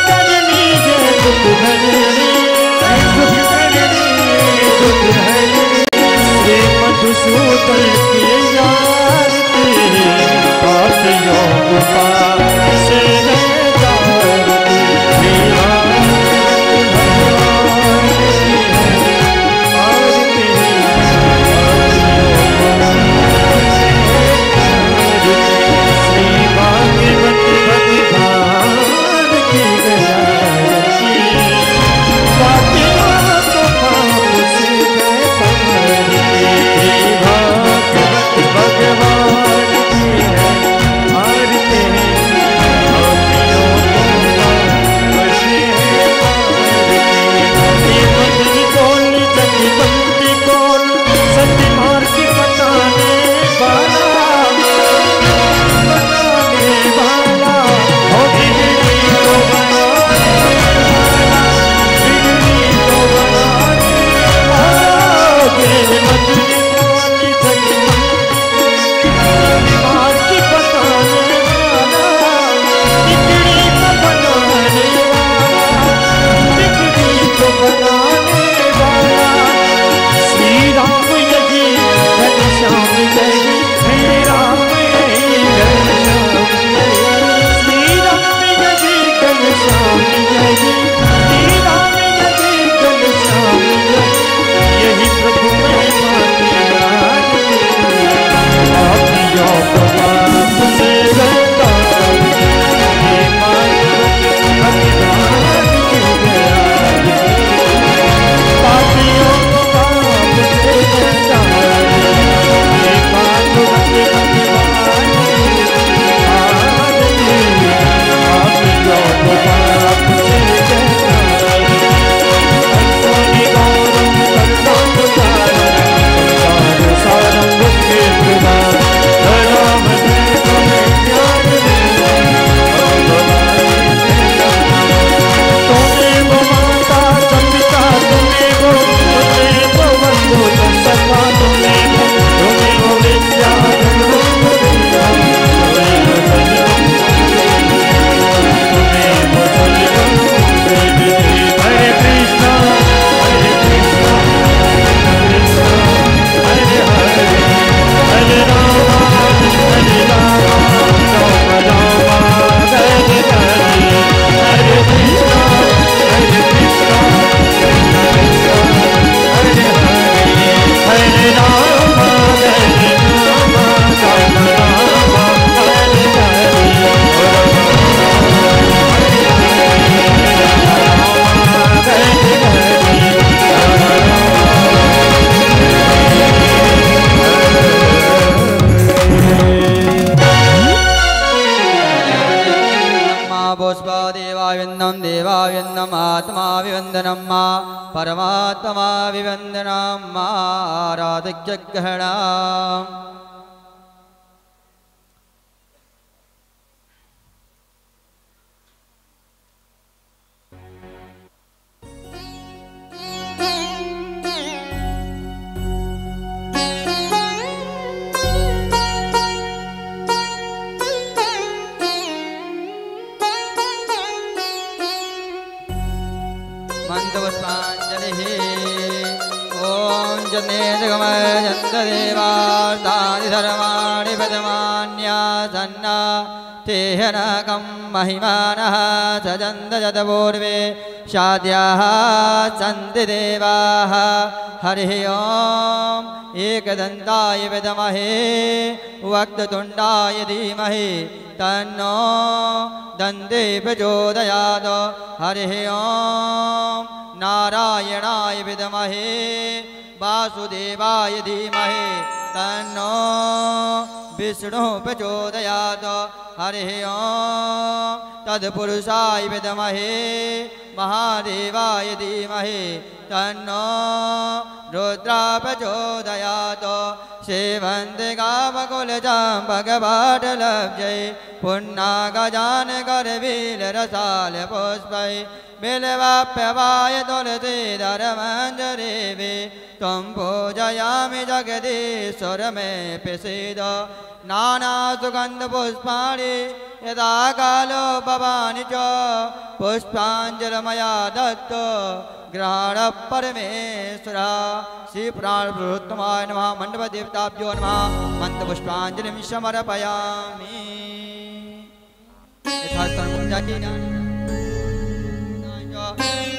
करनी जय दुख हरनी, सुख करनी दुख हरनी, श्री मधुसूदन की आरती पापियों को पाप से नजारती, परमात्मा विवंदनम् आराध्य ग्रहणाम्। जन्देवार्तानि सर्वाणि पदमान्यासन्ना तेहनकं महिमानः सजन्त जतपूर्वे शाद्याः सन्ति देवाः। हरिः ओम् एकदन्ताय विद्महे वक्रतुण्डाय धीमहि तन्नो दन्ते प्रचोदयात्। हरिः ओम् नारायणाय विद्महे वासुदेवाय धीमहि तन्नो विष्णु प्रचोदयात्। हरिः ओम् तत्पुरुषाय विद्महे महादेवाय धीमहि तन्नो रुद्रा प्रचोदयात्। सेवन्ते गावकुलचाम्बकपाटलब्जै पुन्नागजानकरवीररसाल पुष्पै बिल्वाप्यवाय तुलसीधरमञ्जरीवे त्वं पूजयामि जगदीश्वर मे प्रसीद। नानासुगन्धपुष्पाणि यदा कालो भवानि च पुष्पाञ्जलमया दत्त ग्रहण परमेश्वरा श्री प्राणपुरुषोत्तमाय नमः मंडप देवताभ्यो नमः मंत्रपुष्पाञ्जलिं समर्पयामि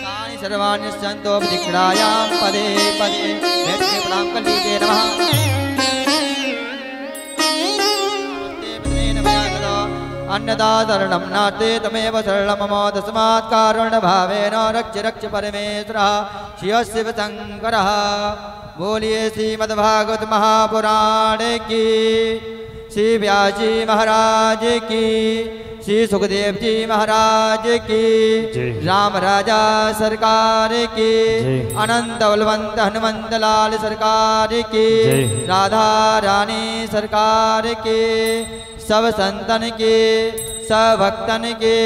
तानि सर्वाणि सन्तो दीक्षायां पदे पदे भेटके प्रणाम कलीके नमः अन्नदा शरणं नास्ति तमेव शरणं मम तस्मात् कारुण्यभावेन रक्ष रक्ष परमेश्वरः शिव शिव शङ्करः। बोलिए श्रीमद्भागवत महापुराण की, श्री व्यास जी महाराज की, श्री सुखदेव जी महाराज की, राम राजा सरकार की, अनंत बलवंत हनुमंत लाल सरकार की, राधा रानी सरकार की, सब संतन के सब भक्तन के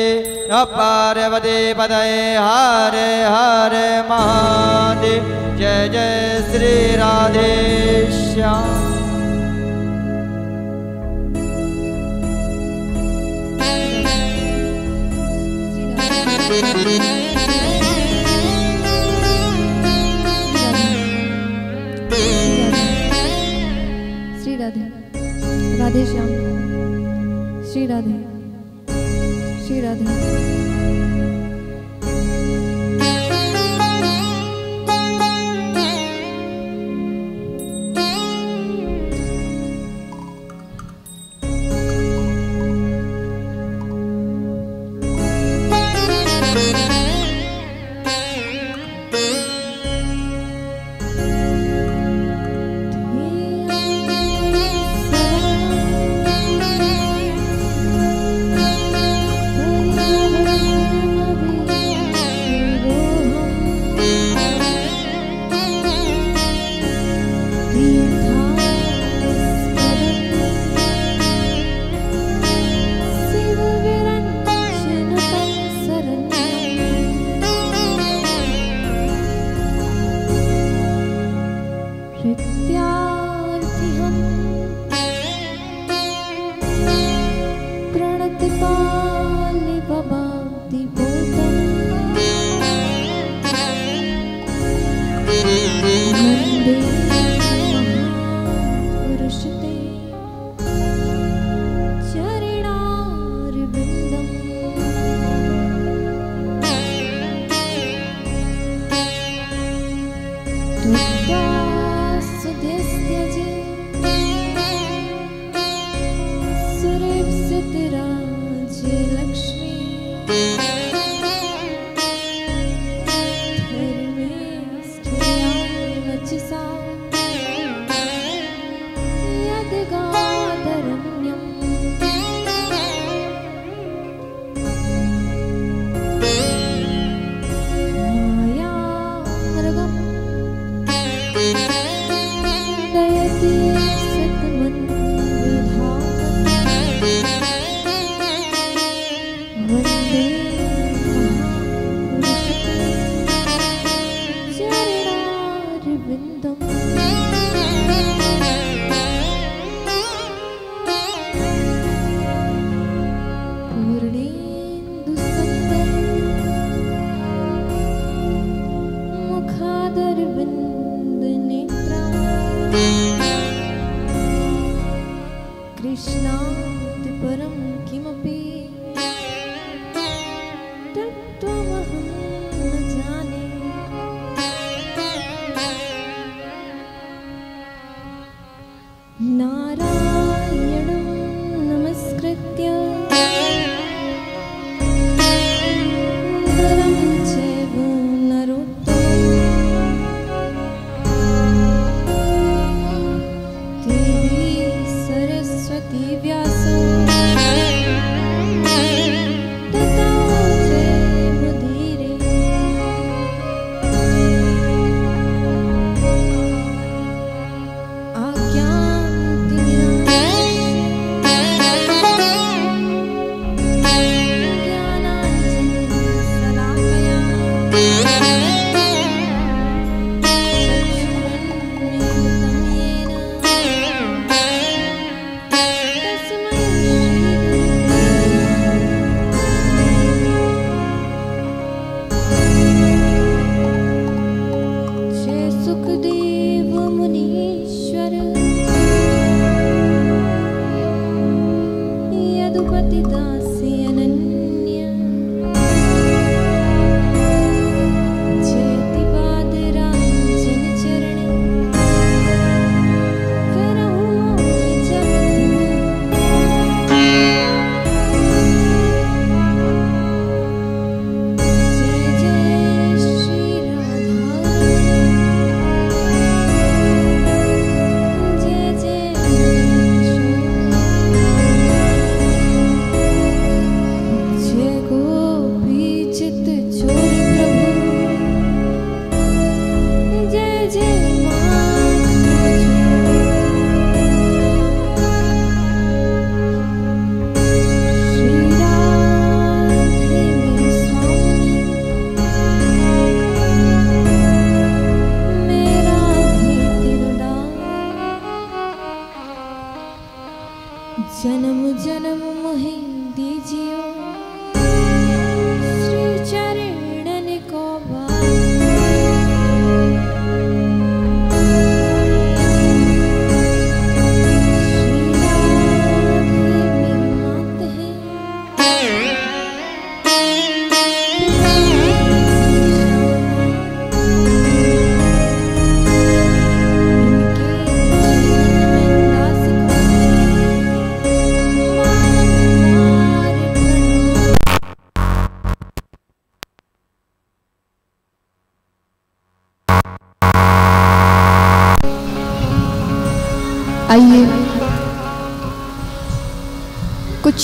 पार्वती पदये हरे हरे महादेव। जय जय श्री राधे श्याम। श्री राधे राधे श्याम। श्री राधे श्री राधे। Oh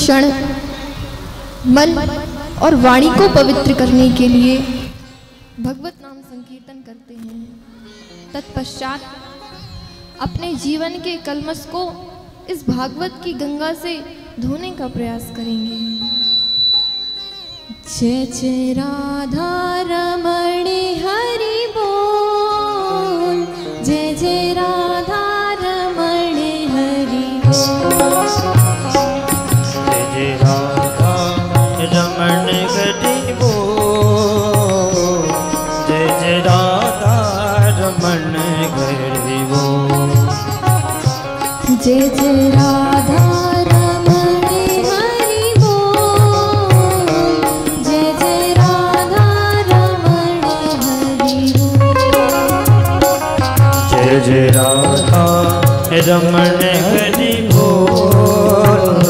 क्षण मन और वाणी को पवित्र करने के लिए भगवत नाम संकीर्तन करते हैं। तत्पश्चात अपने जीवन के कलमश को इस भागवत की गंगा से धोने का प्रयास करेंगे। जय जय राधा रमण हरि बोल, जय जय राधा रमण हरि बोल, जय जय राधा रमण हरि बोल, जय जय राधा रमण हरि बोल, जय जय राधा रमण हरि बोल, जय जय राधा रमण हरि बोल, जय जय राधा रमण हरि बोल,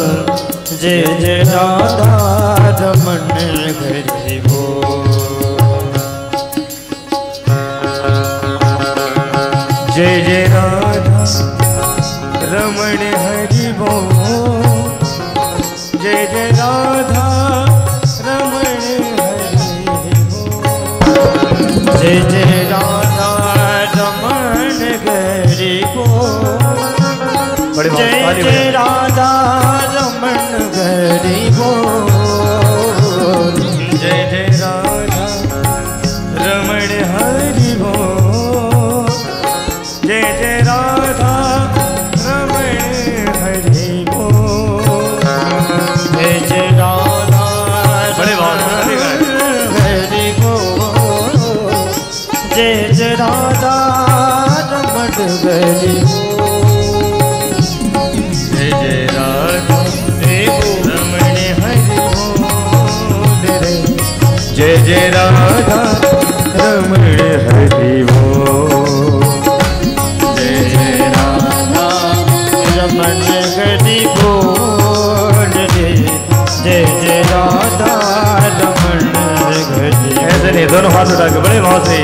जय जय राधा रमण हरि बोल, जय जय राधा रमण हरि बोल, जय जय राधा रमण हरि बोल, जय जय राधा रमण हरि बोल, जय जय राधा रमण हरि बोल, जय जय राधा रमण हरि बोल, जय जय राधा रमण हरि बोल, जय जय राधा हरि बोल, जय जय राधा रमण हरि बोल, जय जय राधा रमण हरि बोल, जय जय राधा रमण हरि बोल, जय जय राधा रमण हरि बोल, जय जय राधा रमण हरि। ऐसे नहीं, दोनों हाथ उठा के बड़े भाव से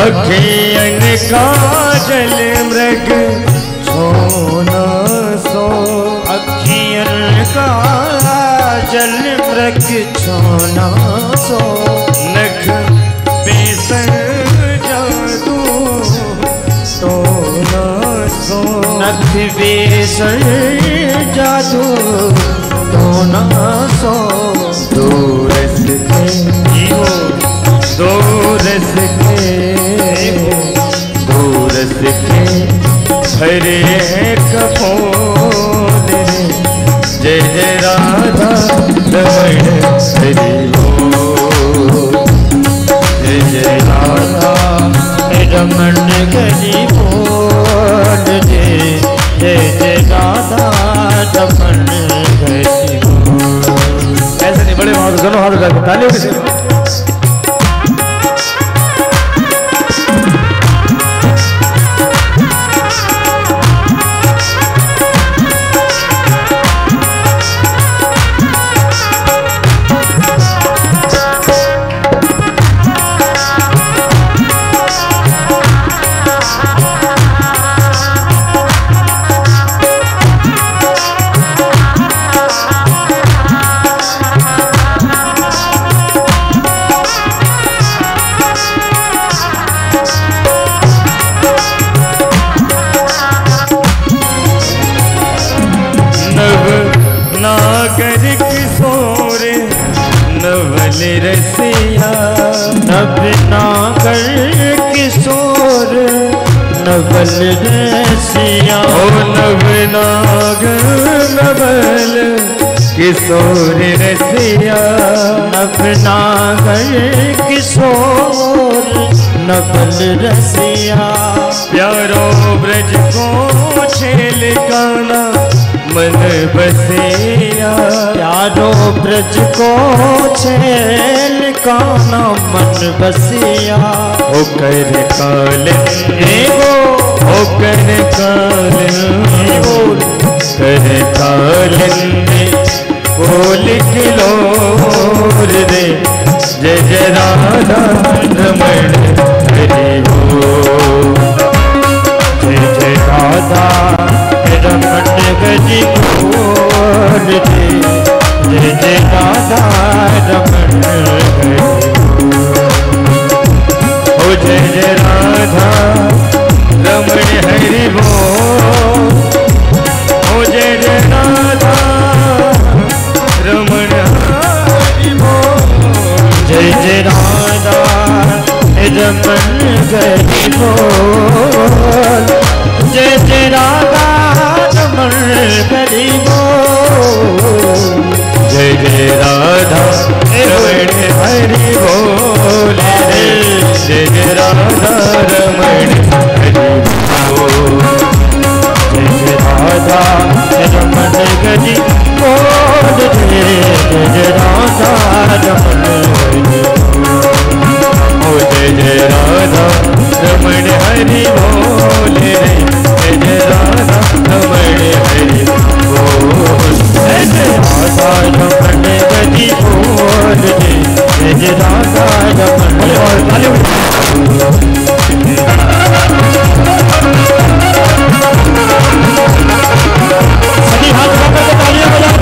अखियन काजल मृग सोना सो, अखियन काजल मृग सोना सो, नख बेसन जादू सोना सो, नख बेसन जादू सोना सो, दूर से दूरस के हरे कपोल, जय जय राधा रमण हरि बोल, जय जय राधा रमण हरि बोल, जय जय राधा रमण हरि बोल। ऐसे नहीं, बड़े भाव दोनों हाथ उठा के तालियों के रसिया नभ नागर किशोर नवल रसिया ओ नवनाग नवल किशोर रसिया नवनागर किशोर नवल रसिया प्यारो ब्रज को छेल गाना मन बसिया प्यारो ब्रज को छेल गाना मन बसिया होकर कालिंदी होकर कालिंदी कर कालिंदी बोल किलोर रे जय जय राधा रमण हरि बोल जय जय राधा रमण हरि बोल जय जय राधा रमण हरि बोल जय जय राधा रमण हरि बोल जय जय राधा रमण हरि बोल जय जय राधा रमण हरि बोल जय जय राधा रमण हरि बोल जय जय राधा रमण हरि बोल जय जय राधा रमण हरि बोल जय जय राधा रमण हरि बोल जय जय राधा रमण हरि बोल जय जय राधा रमण हरि बोल जय जय राधा रमण हरि बोल जय जय राधा रमण हरि बोल जय जय राधा रमण हरि बोल सभी हाथ पकड़ के तालियां बजाओ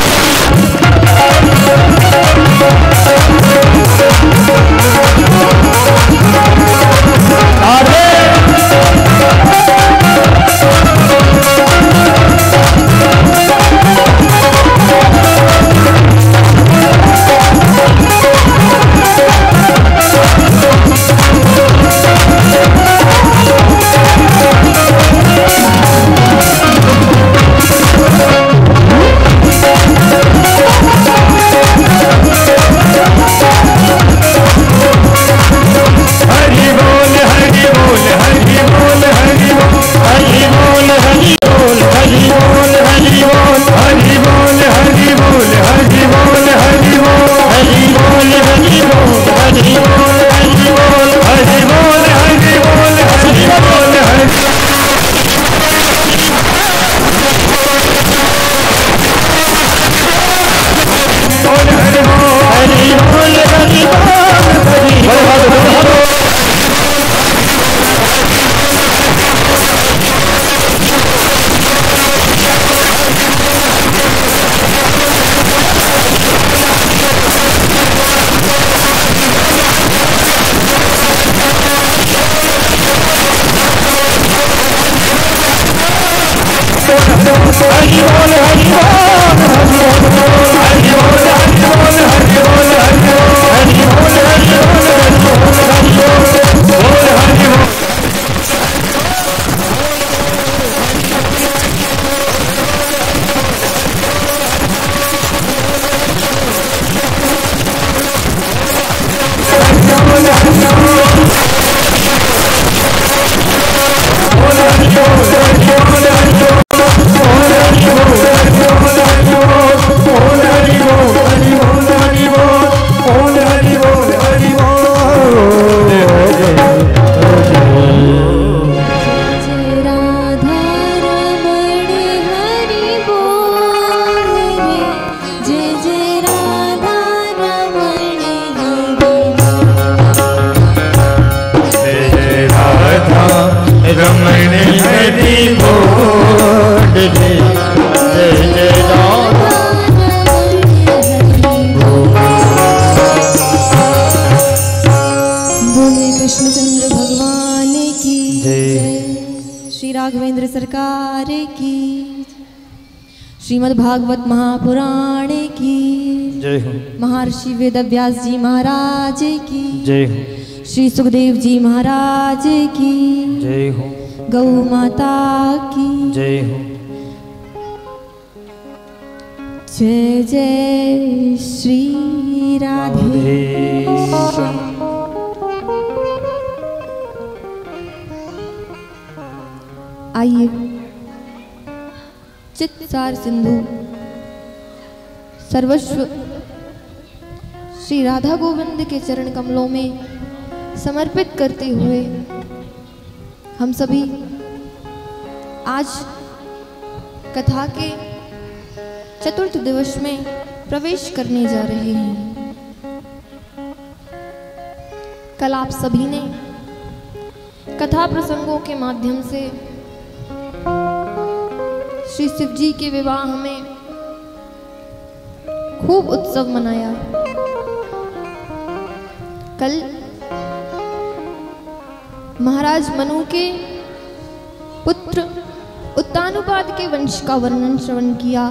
राघवेंद्र सरकार की, श्रीमद् भागवत महापुराण की जय हो, महर्षि वेदव्यास जी महाराज की जय हो, श्री सुखदेव जी महाराज की जय हो, गौ माता की जय हो। जय जय श्री राधे। आइए चित्सार सिंधु सर्वस्व श्री राधा गोविंद के चरण कमलों में समर्पित करते हुए हम सभी आज कथा के चतुर्थ दिवस में प्रवेश करने जा रहे हैं। कल आप सभी ने कथा प्रसंगों के माध्यम से श्री शिव जी के विवाह में खूब उत्सव मनाया। कल महाराज मनु के पुत्र उत्तानुपाद के वंश का वर्णन श्रवण किया।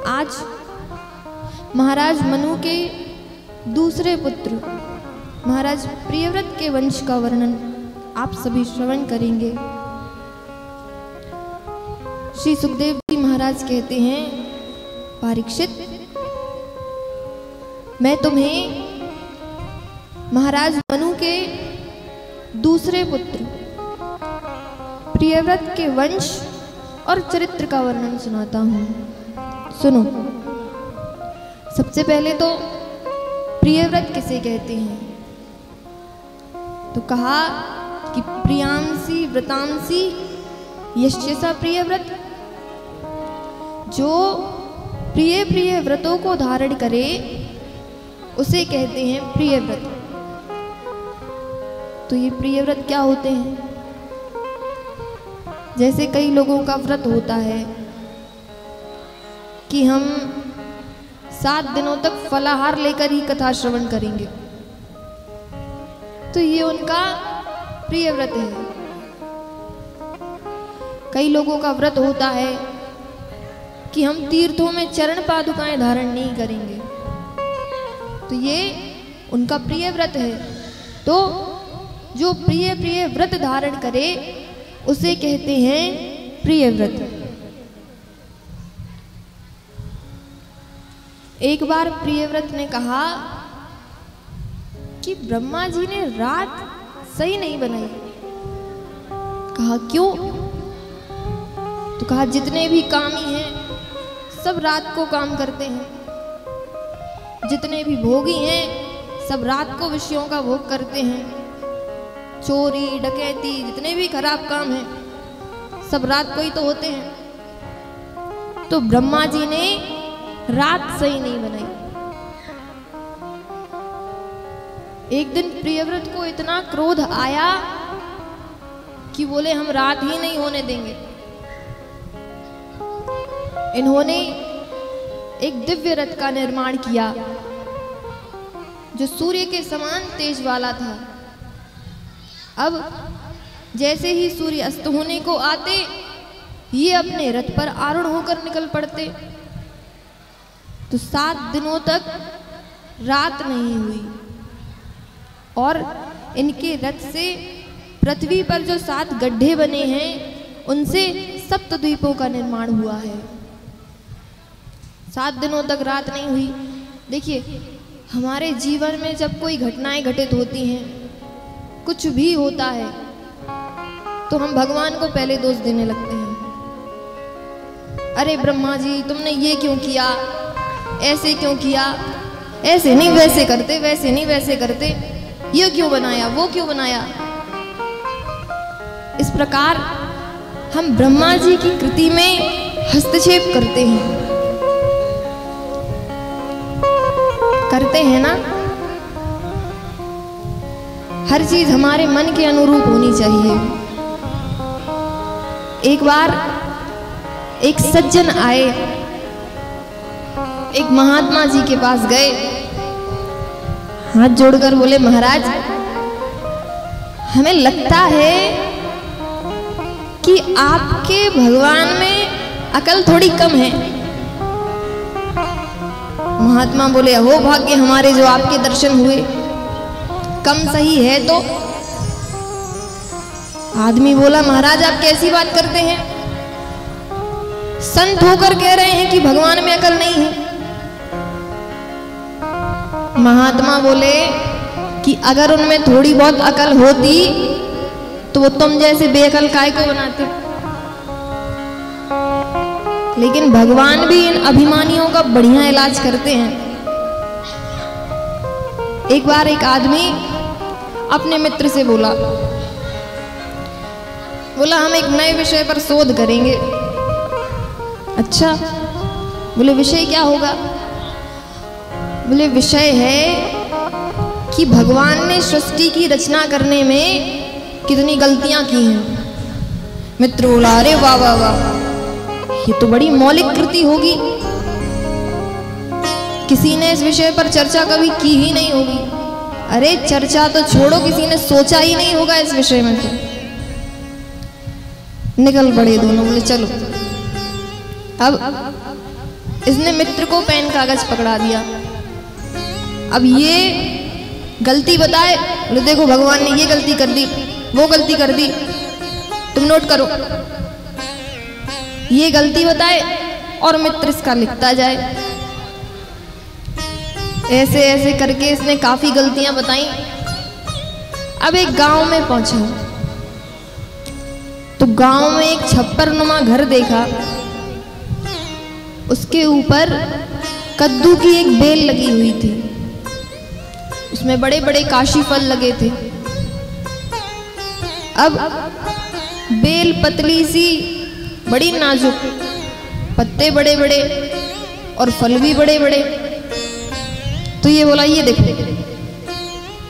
आज महाराज मनु के दूसरे पुत्र महाराज प्रियव्रत के वंश का वर्णन आप सभी श्रवण करेंगे। श्री सुखदेव जी महाराज कहते हैं, परीक्षित, मैं तुम्हें महाराज मनु के दूसरे पुत्र प्रियव्रत के वंश और चरित्र का वर्णन सुनाता हूं। सुनो। सबसे पहले तो प्रियव्रत किसे कहते हैं? तो कहा कि प्रियांसी व्रतांसी यस्य स प्रियव्रत, जो प्रिय प्रिय व्रतों को धारण करे उसे कहते हैं प्रियव्रत। तो ये प्रियव्रत क्या होते हैं? जैसे कई लोगों का व्रत होता है कि हम 7 दिनों तक फलाहार लेकर ही कथा श्रवण करेंगे, तो ये उनका प्रियव्रत है। कई लोगों का व्रत होता है कि हम तीर्थों में चरण पादुकाएं धारण नहीं करेंगे, तो ये उनका प्रियव्रत है। तो जो प्रिय प्रिय व्रत धारण करे उसे कहते हैं प्रियव्रत। एक बार प्रियव्रत ने कहा कि ब्रह्मा जी ने रात सही नहीं बनाई। कहा क्यों? तो कहा जितने भी कामी हैं सब रात को काम करते हैं, जितने भी भोगी हैं सब रात को विषयों का भोग करते हैं, चोरी डकैती जितने भी खराब काम हैं सब रात को ही तो होते हैं। तो ब्रह्मा जी ने रात सही नहीं बनाई। एक दिन प्रियव्रत को इतना क्रोध आया कि बोले हम रात ही नहीं होने देंगे। इन्होंने एक दिव्य रथ का निर्माण किया जो सूर्य के समान तेज वाला था। अब जैसे ही सूर्य अस्त होने को आते ये अपने रथ पर आरूढ़ होकर निकल पड़ते। तो 7 दिनों तक रात नहीं हुई और इनके रथ से पृथ्वी पर जो 7 गड्ढे बने हैं उनसे सप्तद्वीपों का निर्माण हुआ है। 7 दिनों तक रात नहीं हुई। देखिए, हमारे जीवन में जब कोई घटनाएं घटित होती हैं, कुछ भी होता है, तो हम भगवान को पहले दोष देने लगते हैं। अरे ब्रह्मा जी तुमने ये क्यों किया, ऐसे क्यों किया, ऐसे नहीं वैसे करते, वैसे नहीं वैसे करते, ये क्यों बनाया, वो क्यों बनाया। इस प्रकार हम ब्रह्मा जी की कृति में हस्तक्षेप करते हैं ना। हर चीज हमारे मन के अनुरूप होनी चाहिए। एक बार एक सज्जन आए, एक महात्मा जी के पास गए, हाथ जोड़कर बोले, महाराज हमें लगता है कि आपके भगवान में अकल थोड़ी कम है। महात्मा बोले, हो भाग्य हमारे जो आपके दर्शन हुए। कम सही है तो आदमी बोला, महाराज आप कैसी बात करते हैं? संत होकर कह रहे हैं कि भगवान में अकल नहीं है। महात्मा बोले कि अगर उनमें थोड़ी बहुत अकल होती तो वो तुम जैसे बेअकल काय को बनाते। लेकिन भगवान भी इन अभिमानियों का बढ़िया इलाज करते हैं। एक बार एक आदमी अपने मित्र से बोला हम एक नए विषय पर शोध करेंगे। अच्छा, बोले विषय क्या होगा? बोले विषय है कि भगवान ने सृष्टि की रचना करने में कितनी गलतियां की हैं। मित्र बोला, अरे वाह वाह वाह, ये तो बड़ी मौलिक कृति होगी, किसी ने इस विषय पर चर्चा कभी की ही नहीं होगी। अरे चर्चा तो छोड़ो, किसी ने सोचा ही नहीं होगा इस विषय में। तो निकल पड़े दोनों, बोले चलो। अब इसने मित्र को पेन कागज पकड़ा दिया। अब ये गलती बताए, बोले देखो भगवान ने ये गलती कर दी, वो गलती कर दी, तुम नोट करो। ये गलती बताए और मित्र इसका लिखता जाए। ऐसे ऐसे करके इसने काफी गलतियां बताई। अब एक गांव में पहुंचा तो गांव में एक छप्पर नुमा घर देखा। उसके ऊपर कद्दू की एक बेल लगी हुई थी, उसमें बड़े बड़े काशी फल लगे थे। अब बेल पतली सी, बड़ी नाजुक, पत्ते बड़े बड़े और फल भी बड़े बड़े। तो ये बोला, ये देखो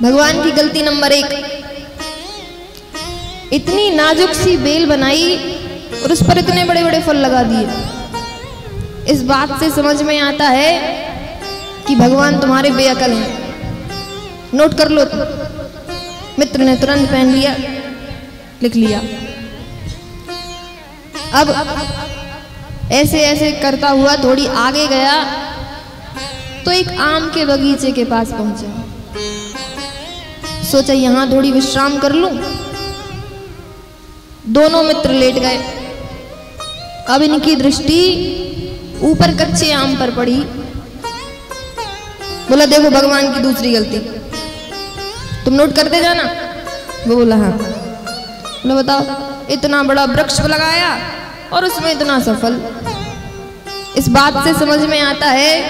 भगवान की गलती नंबर 1, इतनी नाजुक सी बेल बनाई और उस पर इतने बड़े बड़े फल लगा दिए। इस बात से समझ में आता है कि भगवान तुम्हारे बेअकल हैं, नोट कर लो। मित्र ने तुरंत पेन लिया, लिख लिया। अब ऐसे ऐसे करता हुआ थोड़ी आगे गया तो एक आम के बगीचे के पास पहुंचा। सोचा यहां थोड़ी विश्राम कर लूं। दोनों मित्र लेट गए। अब इनकी दृष्टि ऊपर कच्चे आम पर पड़ी। बोला देखो भगवान की दूसरी गलती, तुम नोट करते जाना। वो बोला हाँ। बोला बताओ, इतना बड़ा वृक्ष लगाया और उसमें इतना सफल। इस बात से समझ में आता है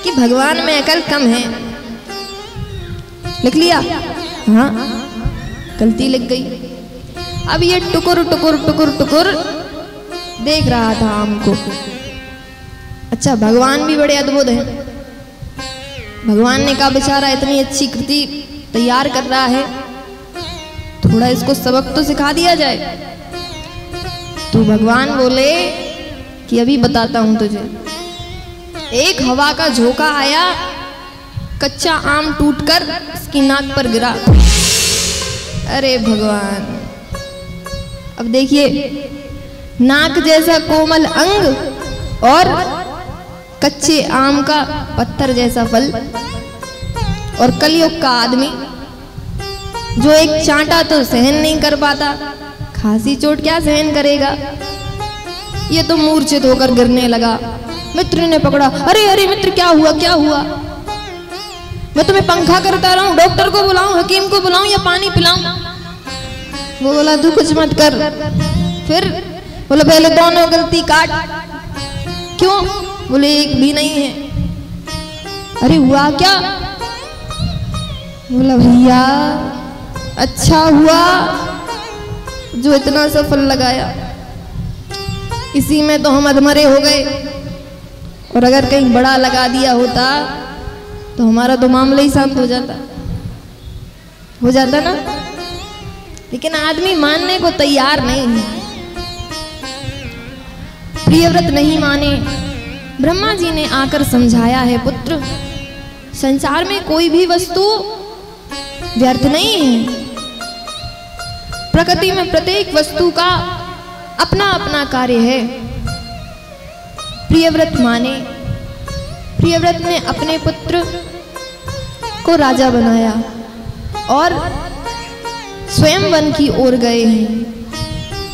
कि भगवान में अकल कम है। लिख लिया? हाँ, गलती लिख गई। अब ये टुकुर टुकुर टुकुर टुकुर देख रहा था आम को। अच्छा, भगवान भी बड़े अद्भुत हैं। भगवान ने कहा बेचारा इतनी अच्छी कृति तैयार कर रहा है, थोड़ा इसको सबक तो सिखा दिया जाए। तो भगवान बोले कि अभी बताता हूं तुझे। एक हवा का झोंका आया, कच्चा आम टूटकर इसकी नाक पर गिरा। अरे भगवान! अब देखिए, नाक जैसा कोमल अंग और कच्चे आम का पत्थर जैसा फल, और कलयुग का आदमी जो एक चांटा तो सहन नहीं कर पाता, खांसी चोट क्या सहन करेगा। ये तो मूर्छित होकर गिरने लगा। मित्र ने पकड़ा, अरे अरे मित्र क्या हुआ क्या हुआ? मैं तुम्हें पंखा करता रहूं, डॉक्टर को बुलाऊं, हकीम को बुलाऊं या पानी पिलाऊं? वो बोला तू कुछ मत कर। फिर बोला पहले दोनों गलती काट। क्यों? बोले एक भी नहीं है। अरे हुआ क्या? बोला भैया अच्छा हुआ जो इतना सफल लगाया, इसी में तो हम अधमरे हो गए, और अगर कहीं बड़ा लगा दिया होता तो हमारा तो मामला ही शांत हो जाता ना। लेकिन आदमी मानने को तैयार नहीं है। प्रियव्रत नहीं माने। ब्रह्मा जी ने आकर समझाया है, पुत्र संसार में कोई भी वस्तु व्यर्थ नहीं है। प्रकृति में प्रत्येक वस्तु का अपना अपना कार्य है। प्रियव्रत माने। प्रियव्रत ने अपने पुत्र को राजा बनाया और स्वयं वन की ओर गए हैं।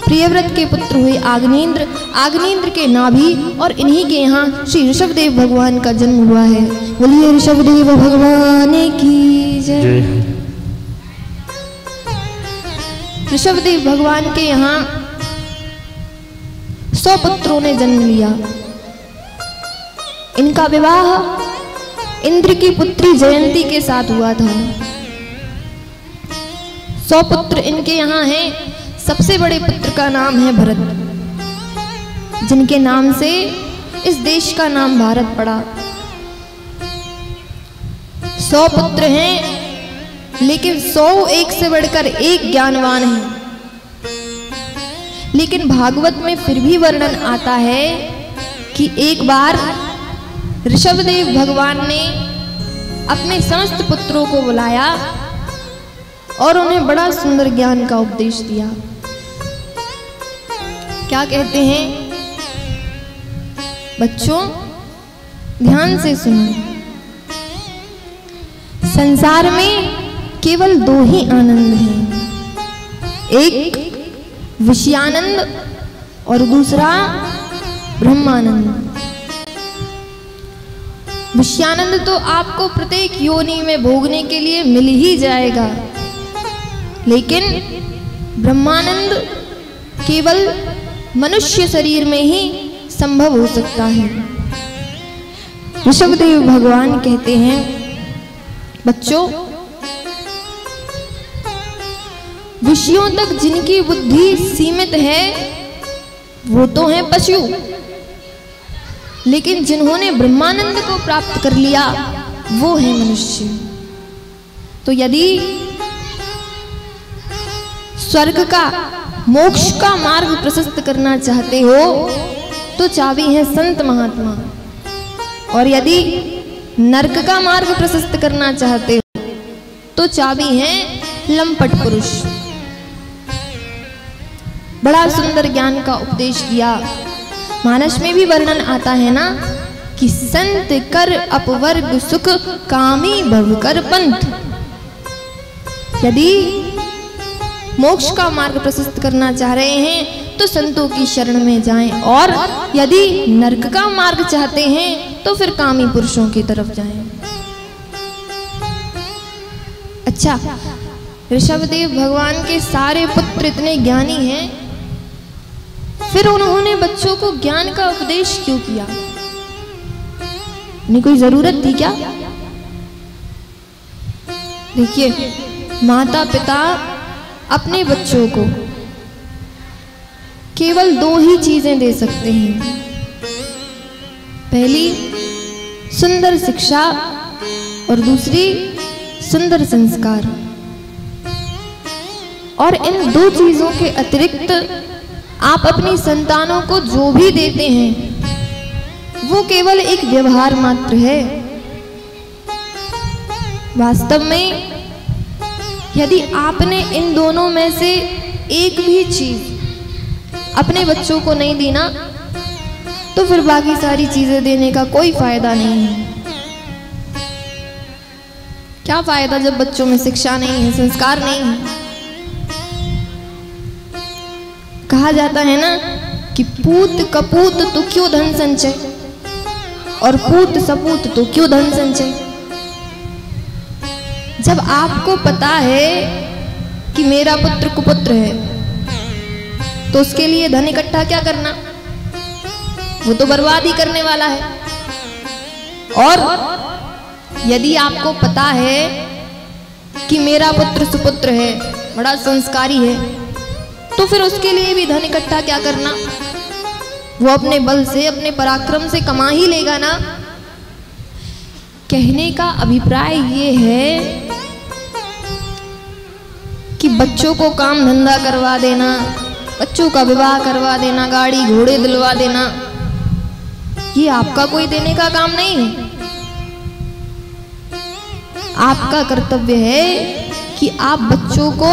प्रियव्रत के पुत्र हुए आग्नेन्द्र, आग्नेन्द्र के नाभि और इन्हीं के यहाँ श्री ऋषभदेव भगवान का जन्म हुआ है। बोलिए ऋषभदेव भगवान की जय। ऋषभदेव भगवान के यहाँ 100 पुत्रों ने जन्म लिया। इनका विवाह इंद्र की पुत्री जयंती के साथ हुआ था। 100 पुत्र इनके यहाँ हैं। सबसे बड़े पुत्र का नाम है भरत, जिनके नाम से इस देश का नाम भारत पड़ा। 100 पुत्र हैं, लेकिन 100 एक से बढ़कर एक ज्ञानवान हैं। लेकिन भागवत में फिर भी वर्णन आता है कि एक बार ऋषभदेव भगवान ने अपने समस्त पुत्रों को बुलाया और उन्हें बड़ा सुंदर ज्ञान का उपदेश दिया। क्या कहते हैं? बच्चों ध्यान से सुनो। संसार में केवल 2 ही आनंद हैं, एक विषयानंद और दूसरा ब्रह्मानंद। विषयानंद तो आपको प्रत्येक योनि में भोगने के लिए मिल ही जाएगा, लेकिन ब्रह्मानंद केवल मनुष्य शरीर में ही संभव हो सकता है। ऋषभदेव भगवान कहते हैं, बच्चों विषयों तक जिनकी बुद्धि सीमित है वो तो हैं पशु, लेकिन जिन्होंने ब्रह्मानंद को प्राप्त कर लिया वो है मनुष्य। तो यदि स्वर्ग का, मोक्ष का मार्ग प्रशस्त करना चाहते हो तो चाबी है संत महात्मा, और यदि नरक का मार्ग प्रशस्त करना चाहते हो तो चाबी है लंपट पुरुष। बड़ा सुंदर ज्ञान का उपदेश दिया। मानस में भी वर्णन आता है ना कि संत कर अपवर्ग सुख, कामी भव कर पंथ। यदि मोक्ष का मार्ग प्रशस्त करना चाह रहे हैं तो संतों की शरण में जाएं, और यदि नरक का मार्ग चाहते हैं तो फिर कामी पुरुषों की तरफ जाएं। अच्छा, ऋषभदेव भगवान के सारे पुत्र इतने ज्ञानी हैं, फिर उन्होंने बच्चों को ज्ञान का उपदेश क्यों किया? नहीं कोई जरूरत थी क्या? देखिए, माता पिता अपने बच्चों को केवल 2 ही चीजें दे सकते हैं। पहली सुंदर शिक्षा और दूसरी सुंदर संस्कार। और इन 2 चीजों के अतिरिक्त आप अपनी संतानों को जो भी देते हैं वो केवल एक व्यवहार मात्र है। वास्तव में यदि आपने इन दोनों में से एक भी चीज अपने बच्चों को नहीं दी ना, तो फिर बाकी सारी चीजें देने का कोई फायदा नहीं है। क्या फायदा जब बच्चों में शिक्षा नहीं है, संस्कार नहीं है। कहा जाता है ना कि पूत कपूत तो क्यों धन संचय, और पूत सपूत तो क्यों धन संचय। जब आपको पता है कि मेरा पुत्र कुपुत्र है तो उसके लिए धन इकट्ठा क्या करना, वो तो बर्बाद ही करने वाला है। और यदि आपको पता है कि मेरा पुत्र सुपुत्र है, बड़ा संस्कारी है, तो फिर उसके लिए भी धन इकट्ठा क्या करना, वो अपने बल से, अपने पराक्रम से कमा ही लेगा ना। कहने का अभिप्राय ये है कि बच्चों को काम धंधा करवा देना, बच्चों का विवाह करवा देना, गाड़ी घोड़े दिलवा देना, ये आपका कोई देने का काम नहीं है। आपका कर्तव्य है कि आप बच्चों को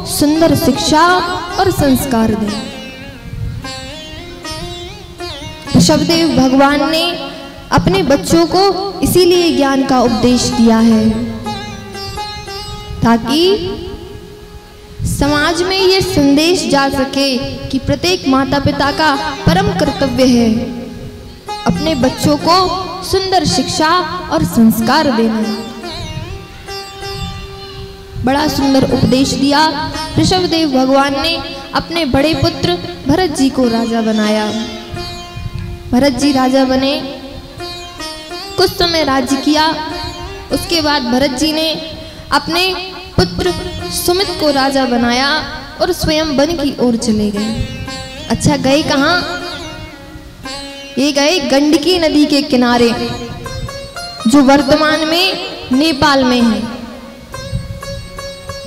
सुंदर शिक्षा और संस्कार दें। ऋषभदेव भगवान ने अपने बच्चों को इसीलिए ज्ञान का उपदेश दिया है, ताकि समाज में ये संदेश जा सके कि प्रत्येक माता पिता का परम कर्तव्य है अपने बच्चों को सुंदर शिक्षा और संस्कार देना। बड़ा सुंदर उपदेश दिया। ऋषभदेव भगवान ने अपने बड़े पुत्र भरत जी को राजा बनाया। भरत जी राजा बने, कुछ समय राज्य किया। उसके बाद भरत जी ने अपने पुत्र सुमित को राजा बनाया और स्वयं वन की ओर चले गए। अच्छा, गए कहाँ? ये गए गंडकी नदी के किनारे, जो वर्तमान में नेपाल में है।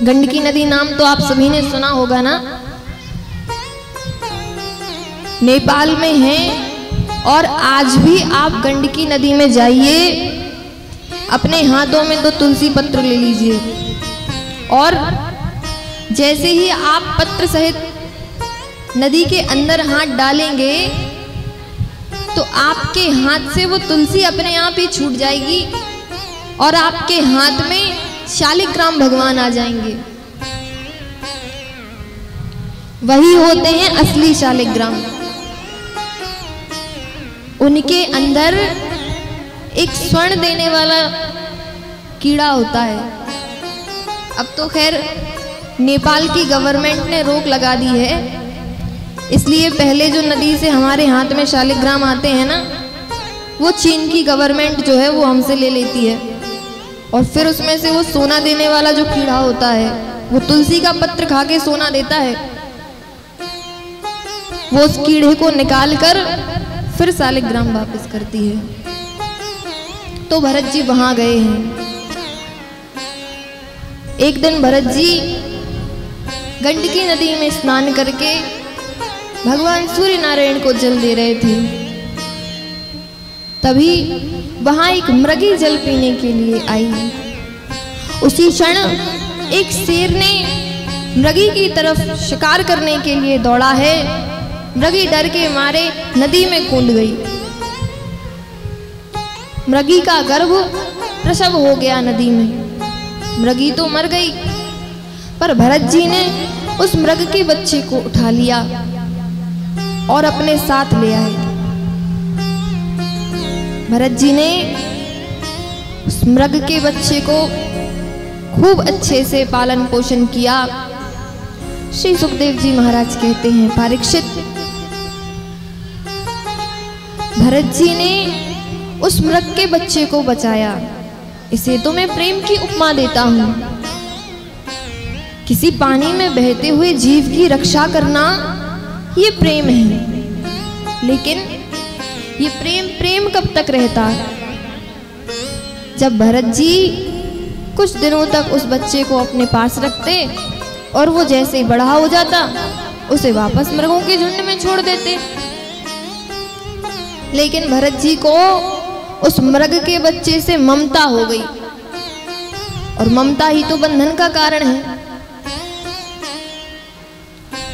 गंडकी नदी नाम तो आप सभी ने सुना होगा ना, नेपाल में है। और आज भी आप गंडकी नदी में जाइए, अपने हाथों में 2 तुलसी पत्र ले लीजिए और जैसे ही आप पत्र सहित नदी के अंदर हाथ डालेंगे तो आपके हाथ से वो तुलसी अपने आप ही छूट जाएगी और आपके हाथ में शालिग्राम भगवान आ जाएंगे। वही होते हैं असली शालिग्राम। उनके अंदर एक स्वर्ण देने वाला कीड़ा होता है। अब तो खैर नेपाल की गवर्नमेंट ने रोक लगा दी है, इसलिए पहले जो नदी से हमारे हाथ में शालिग्राम आते हैं ना, वो चीन की गवर्नमेंट जो है वो हमसे ले लेती है और फिर उसमें से वो सोना देने वाला जो कीड़ा होता है, वो तुलसी का पत्र खा के सोना देता है, वो उस कीड़े को निकाल कर फिर शालिग्राम वापस करती है। तो भरत जी वहां गए हैं। एक दिन भरत जी गंडकी नदी में स्नान करके भगवान सूर्य नारायण को जल दे रहे थे। तभी वहां एक मृगी जल पीने के लिए आई। उसी क्षण एक शेर ने मृगी की तरफ शिकार करने के लिए दौड़ा है। मृगी डर के मारे नदी में कूद गई। मृगी का गर्भ प्रसव हो गया नदी में। मृगी तो मर गई, पर भरत जी ने उस मृग के बच्चे को उठा लिया और अपने साथ ले आए। भरत जी ने उस मृग के बच्चे को खूब अच्छे से पालन पोषण किया। श्री सुखदेव जी महाराज कहते हैं, परीक्षित, भरत जी ने उस मृग के बच्चे को बचाया। इसे तो मैं प्रेम की उपमा देता हूं। किसी पानी में बहते हुए जीव की रक्षा करना ये प्रेम है। लेकिन ये प्रेम कब तक रहता? जब भरत जी कुछ दिनों तक उस बच्चे को अपने पास रखते और वो जैसे ही बड़ा हो जाता उसे वापस मृगों के झुंड में छोड़ देते। लेकिन भरत जी को उस मृग के बच्चे से ममता हो गई, और ममता ही तो बंधन का कारण है।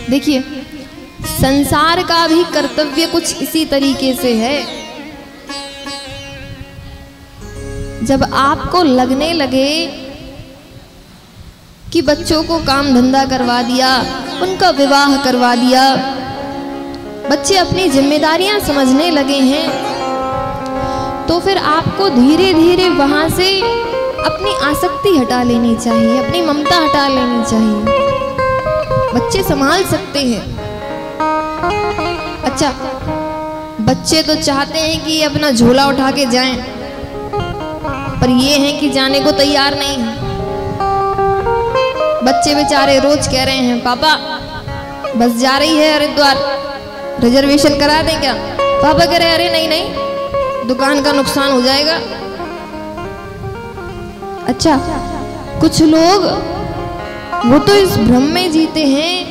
देखिए, संसार का भी कर्तव्य कुछ इसी तरीके से है। जब आपको लगने लगे कि बच्चों को काम धंधा करवा दिया, उनका विवाह करवा दिया, बच्चे अपनी जिम्मेदारियां समझने लगे हैं, तो फिर आपको धीरे धीरे वहां से अपनी आसक्ति हटा लेनी चाहिए, अपनी ममता हटा लेनी चाहिए। बच्चे संभाल सकते हैं। अच्छा, बच्चे तो चाहते हैं कि अपना झोला उठा के जाएं, पर ये हैं कि जाने को तैयार नहीं है। बच्चे बेचारे रोज कह रहे हैं, पापा बस जा रही है हरिद्वार, रिजर्वेशन करा दें क्या? पापा कह रहे, अरे नहीं नहीं, दुकान का नुकसान हो जाएगा। अच्छा, कुछ लोग वो तो इस भ्रम में जीते हैं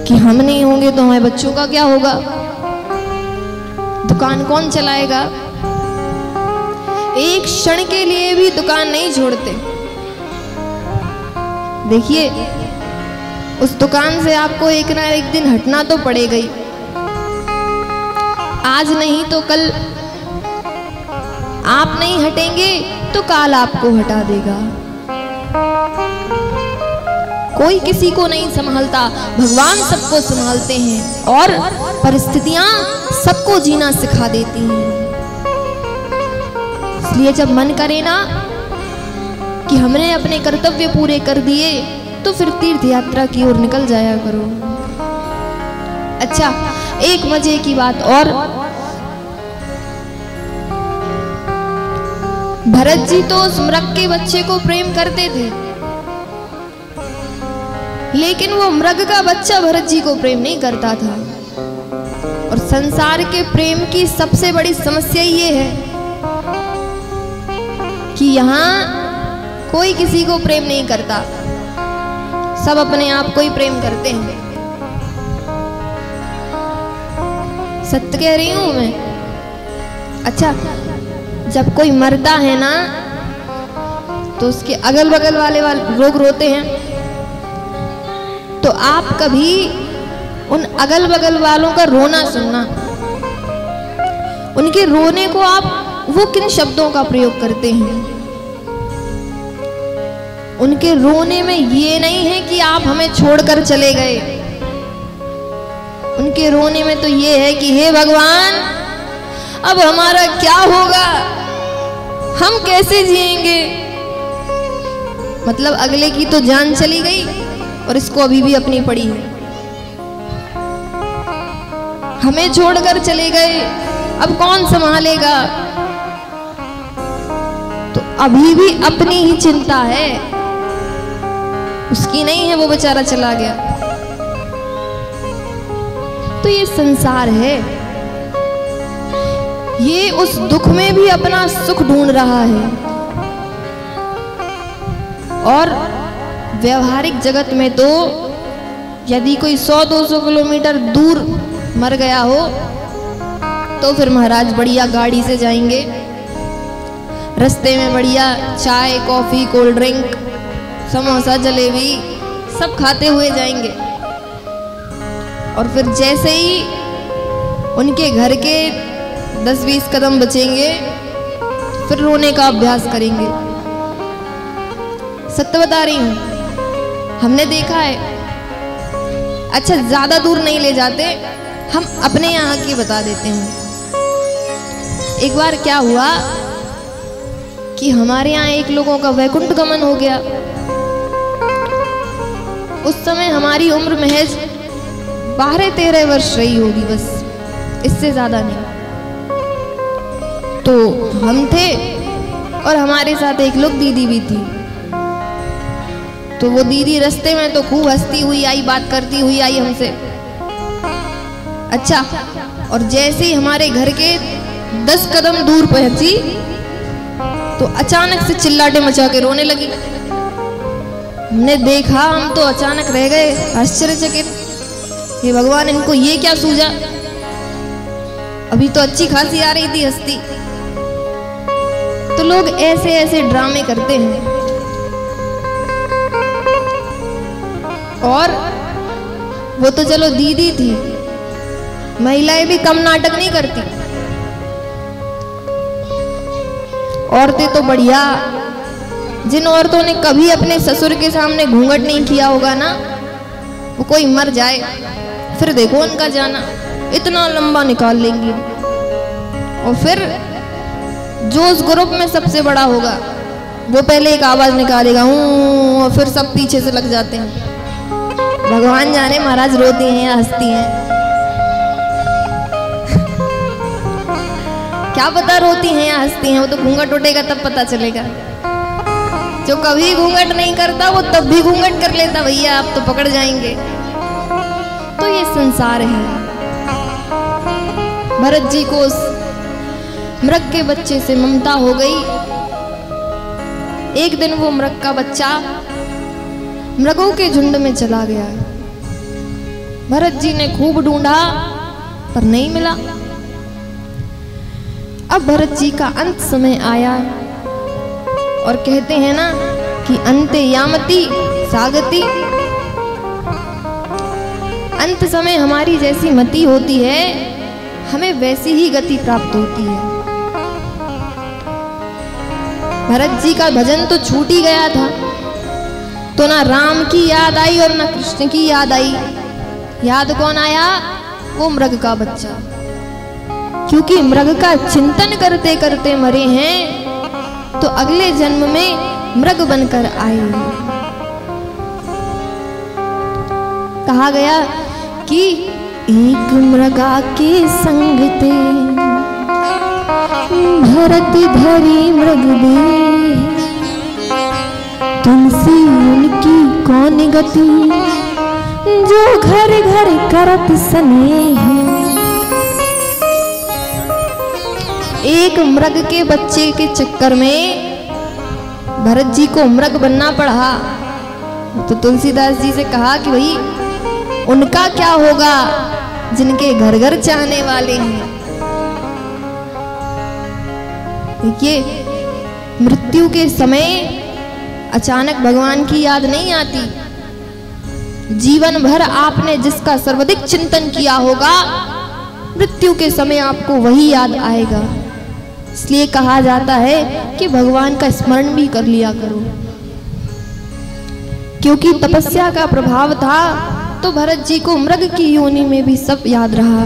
कि हम नहीं होंगे तो हमारे बच्चों का क्या होगा, दुकान कौन चलाएगा। एक क्षण के लिए भी दुकान नहीं छोड़ते। देखिए, उस दुकान से आपको एक ना एक दिन हटना तो पड़ेगा ही। आज नहीं तो कल आप नहीं हटेंगे तो काल आपको हटा देगा। कोई किसी को नहीं संभालता, भगवान सबको संभालते हैं और परिस्थितियां सबको जीना सिखा देती हैं। इसलिए जब मन करे ना कि हमने अपने कर्तव्य पूरे कर दिए तो फिर तीर्थ यात्रा की ओर निकल जाया करो। अच्छा, एक मजे की बात और, भरत जी तो उस मृग के बच्चे को प्रेम करते थे, लेकिन वो मृग का बच्चा भरत जी को प्रेम नहीं करता था। और संसार के प्रेम की सबसे बड़ी समस्या ये है कि यहाँ कोई किसी को प्रेम नहीं करता, सब अपने आप को ही प्रेम करते हैं। सत्य कह रही हूं मैं। अच्छा, जब कोई मरता है ना तो उसके अगल बगल वाले लोग रोते हैं, तो आप कभी उन अगल बगल वालों का रोना सुनना, उनके रोने को आप वो किन शब्दों का प्रयोग करते हैं। उनके रोने में ये नहीं है कि आप हमें छोड़कर चले गए, उनके रोने में तो ये है कि हे भगवान, अब हमारा क्या होगा, हम कैसे जिएंगे। मतलब अगले की तो जान चली गई और इसको अभी भी अपनी पड़ी है, हमें छोड़कर चले गए, अब कौन संभालेगा। तो अभी भी अपनी ही चिंता है, उसकी नहीं है, वो बेचारा चला गया। तो ये संसार है, ये उस दुख में भी अपना सुख ढूंढ रहा है। और व्यवहारिक जगत में तो यदि कोई 100-200 किलोमीटर दूर मर गया हो तो फिर महाराज बढ़िया गाड़ी से जाएंगे, रास्ते में बढ़िया चाय coffee cold drink samosa jalebi सब खाते हुए जाएंगे। और फिर जैसे ही उनके घर के 10-20 कदम बचेंगे फिर रोने का अभ्यास करेंगे। सत्य बता रही हूं, हमने देखा है। अच्छा, ज्यादा दूर नहीं ले जाते, हम अपने यहाँ की बता देते हैं। एक बार क्या हुआ कि हमारे यहाँ एक लोगों का वैकुंठ गमन हो गया। उस समय हमारी उम्र महज 12-13 वर्ष रही होगी, बस, इससे ज्यादा नहीं। तो हम थे और हमारे साथ एक लोग दीदी भी थी। तो वो दीदी रास्ते में तो खूब हंसती हुई आई, बात करती हुई आई हमसे। अच्छा, और जैसे ही हमारे घर के 10 कदम दूर पहुंची तो अचानक से चिल्लाटे मचा के रोने लगी। हमने देखा, हम तो अचानक रह गए आश्चर्यचकित, हे भगवान, इनको ये क्या सूझा। अभी तो अच्छी खासी आ रही थी हंसती। तो लोग ऐसे ऐसे ड्रामे करते हैं। और वो तो चलो दीदी थी, महिलाएं भी कम नाटक नहीं करती। औरतें तो बढ़िया, जिन औरतों ने कभी अपने ससुर के सामने घूंघट नहीं किया होगा ना, वो कोई मर जाए फिर देखो उनका जाना, इतना लंबा निकाल लेंगी। और फिर जो उस ग्रुप में सबसे बड़ा होगा वो पहले एक आवाज निकालेगा हूँ, और फिर सब पीछे से लग जाते हैं। भगवान जाने महाराज रोती हैं या हंसती हैं, क्या पता रोती हैं या हंसती हैं, वो तो घूंघट उठेगा तब पता चलेगा। जो कभी घूंघट नहीं करता वो तब भी घूंघट कर लेता, भैया आप तो पकड़ जाएंगे। तो ये संसार है। भरत जी को उस मृग के बच्चे से ममता हो गई। एक दिन वो मृग का बच्चा मृगों के झुंड में चला गया। भरत जी ने खूब ढूंढा पर नहीं मिला। अब भरत जी का अंत समय आया और कहते हैं ना कि अंते यामति सागति। अंत समय हमारी जैसी मति होती है, हमें वैसी ही गति प्राप्त होती है। भरत जी का भजन तो छूट ही गया था, तो ना राम की याद आई और ना कृष्ण की याद आई। याद कौन आया? वो मृग का बच्चा, क्योंकि मृग का चिंतन करते करते मरे हैं तो अगले जन्म में मृग बनकर आए। कहा गया कि एक मृगा के संग ते भरत धरी मृग दे, तुलसी उनकी कौन गति, जो घर घर करत स्नेह। एक मृग के बच्चे के चक्कर में भरत जी को मृग बनना पड़ा। तो तुलसीदास जी से कहा कि भाई उनका क्या होगा जिनके घर घर चाहने वाले हैं। देखिए, मृत्यु के समय अचानक भगवान की याद नहीं आती। जीवन भर आपने जिसका सर्वाधिक चिंतन किया होगा, मृत्यु के समय आपको वही याद आएगा। इसलिए कहा जाता है कि भगवान का स्मरण भी कर लिया करो। क्योंकि तपस्या का प्रभाव था तो भरत जी को मृग की योनि में भी सब याद रहा।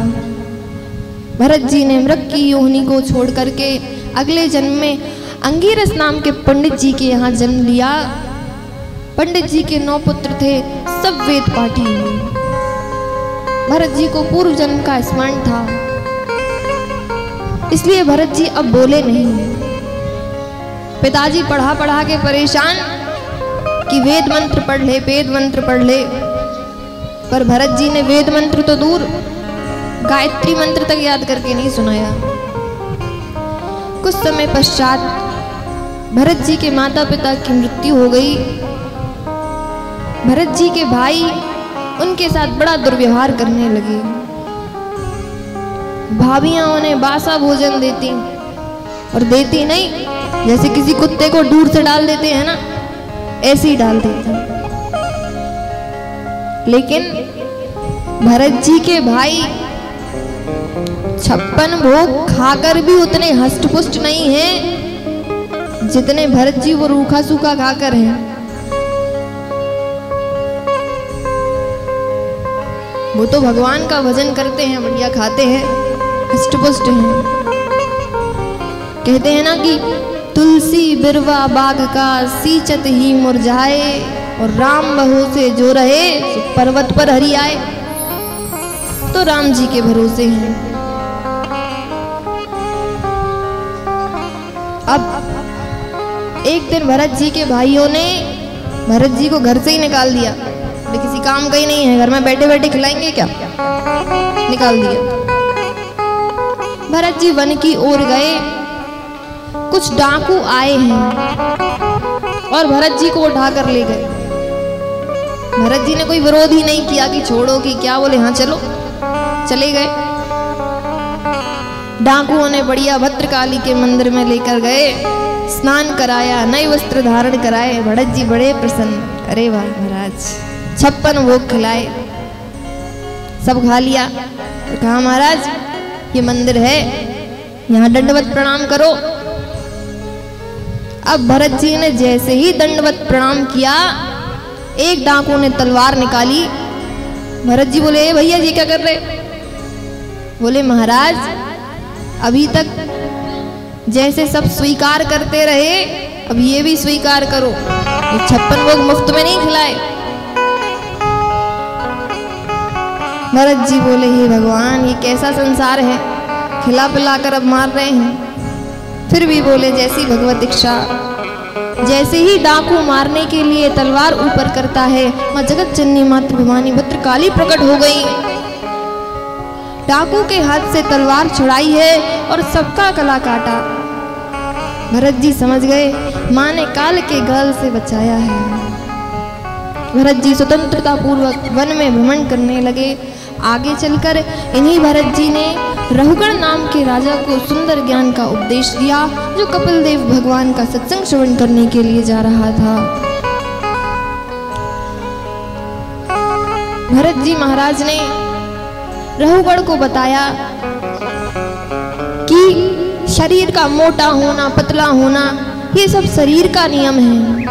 भरत जी ने मृग की योनि को छोड़ करके अगले जन्म में अंगिरस नाम के पंडित जी के यहाँ जन्म लिया। पंडित जी के 9 पुत्र थे, सब वेद पाठी हुए। भरत जी को पूर्व जन्म का स्मरण था, इसलिए भरत जी अब बोले नहीं। पिताजी पढ़ा पढ़ा के परेशान कि वेद मंत्र पढ़ ले, वेद मंत्र पढ़ ले। पर भरत जी ने वेद मंत्र तो दूर, गायत्री मंत्र तक याद करके नहीं सुनाया। कुछ समय पश्चात भरत जी के माता पिता की मृत्यु हो गई। भरत जी के भाई उनके साथ बड़ा दुर्व्यवहार करने लगे। भाभियां उन्हें बासा भोजन देती और देती नहीं, जैसे किसी कुत्ते को दूर से डाल देते हैं ना, ऐसे ही डाल देती। लेकिन भरत जी के भाई 56 भोग खाकर भी उतने हष्टपुष्ट नहीं हैं जितने भरत जी वो रूखा सूखा खाकर हैं। वो तो भगवान का भजन करते हैं, बढ़िया खाते हैं, हष्टपुष्ट हैं। कहते हैं ना कि तुलसी बिरवा बाग का सींचत ही मुरझाए, और राम बहू से जो रहे सो पर्वत पर हरि आए। तो राम जी के भरोसे हैं। अब एक दिन भरत जी के भाइयों ने भरत जी को घर से ही निकाल दिया। तो किसी काम का ही नहीं है, घर में बैठे बैठे खिलाएंगे क्या, निकाल दिया। भरत जी वन की ओर गए। कुछ डाकू आए हैं और भरत जी को उठा कर ले गए। भरत जी ने कोई विरोध ही नहीं किया कि छोड़ो कि क्या, बोले हाँ चलो, चले गए। डाकुओं ने बढ़िया भद्रकाली के मंदिर में लेकर गए, स्नान कराया, नए वस्त्र धारण कराए। भरत जी बड़े प्रसन्न, अरे वाह महाराज, 56 भोग खिलाए, सब खा लिया। तो कहा महाराज ये मंदिर है, यहाँ दंडवत प्रणाम करो। अब भरत जी ने जैसे ही दंडवत प्रणाम किया, एक डाकू ने तलवार निकाली। भरत जी बोले भैया जी क्या कर रहे? बोले महाराज अभी तक जैसे सब स्वीकार करते रहे, अब ये भी स्वीकार करो। ये 56 भोग मुफ्त में नहीं खिलाए। भरत जी बोले हे भगवान, ये कैसा संसार है, खिला पिला कर अब मार रहे हैं। फिर भी बोले जैसी भगवत इच्छा। जैसे ही डाकू मारने के लिए तलवार ऊपर करता है, मां जगत जननी माता भवानी भद्रकाली प्रकट हो गई। डाकू के हाथ से तलवार छुड़ाई है और सबका गला काटा। भरत जी समझ गए मां ने काल के गल से बचाया है। भरत जी स्वतंत्रता पूर्वक वन में भ्रमण करने लगे। आगे चलकर इन्हीं भरत जी ने रहुगण नाम के राजा को सुंदर ज्ञान का उपदेश दिया, जो कपिल देव भगवान का सत्संग श्रवण करने के लिए जा रहा था। भरत जी महाराज ने रहुगण को बताया कि शरीर का मोटा होना, पतला होना, ये सब शरीर का नियम है,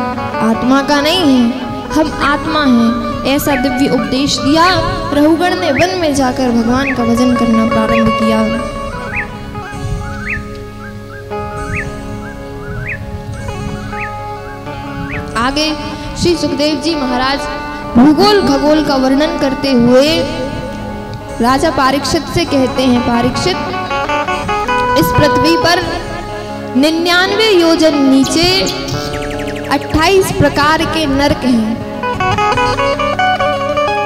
आत्मा का नहीं है। हम आत्मा हैं, ऐसा दिव्य उपदेश दिया। रहुगण ने वन में जाकर भगवान का भजन करना प्रारंभ किया। आगे श्री सुखदेव जी महाराज भूगोल खगोल का वर्णन करते हुए राजा परीक्षित से कहते हैं, परीक्षित, इस पृथ्वी पर 99 योजन नीचे 28 प्रकार के नरक हैं।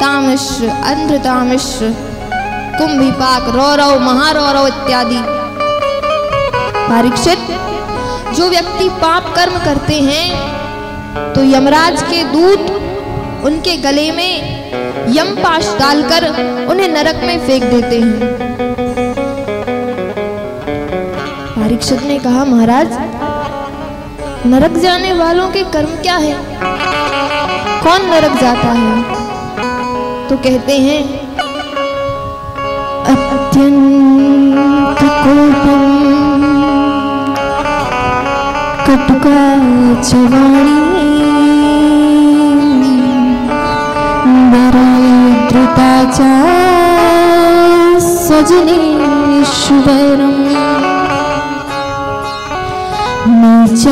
तामिश्र, अंध्रतामिश्र, कुंभिपाक, रौरव, महारौरव इत्यादि। परीक्षित, जो व्यक्ति पाप कर्म करते हैं तो यमराज के दूत उनके गले में यमपाश डालकर उन्हें नरक में फेंक देते हैं। परीक्षित ने कहा, महाराज, नरक जाने वालों के कर्म क्या है? कौन नरक जाता है? तो कहते हैं, अत्यंत कोपम कटुका चवाणी दरिद्रता च सजनेश्वरम् नीच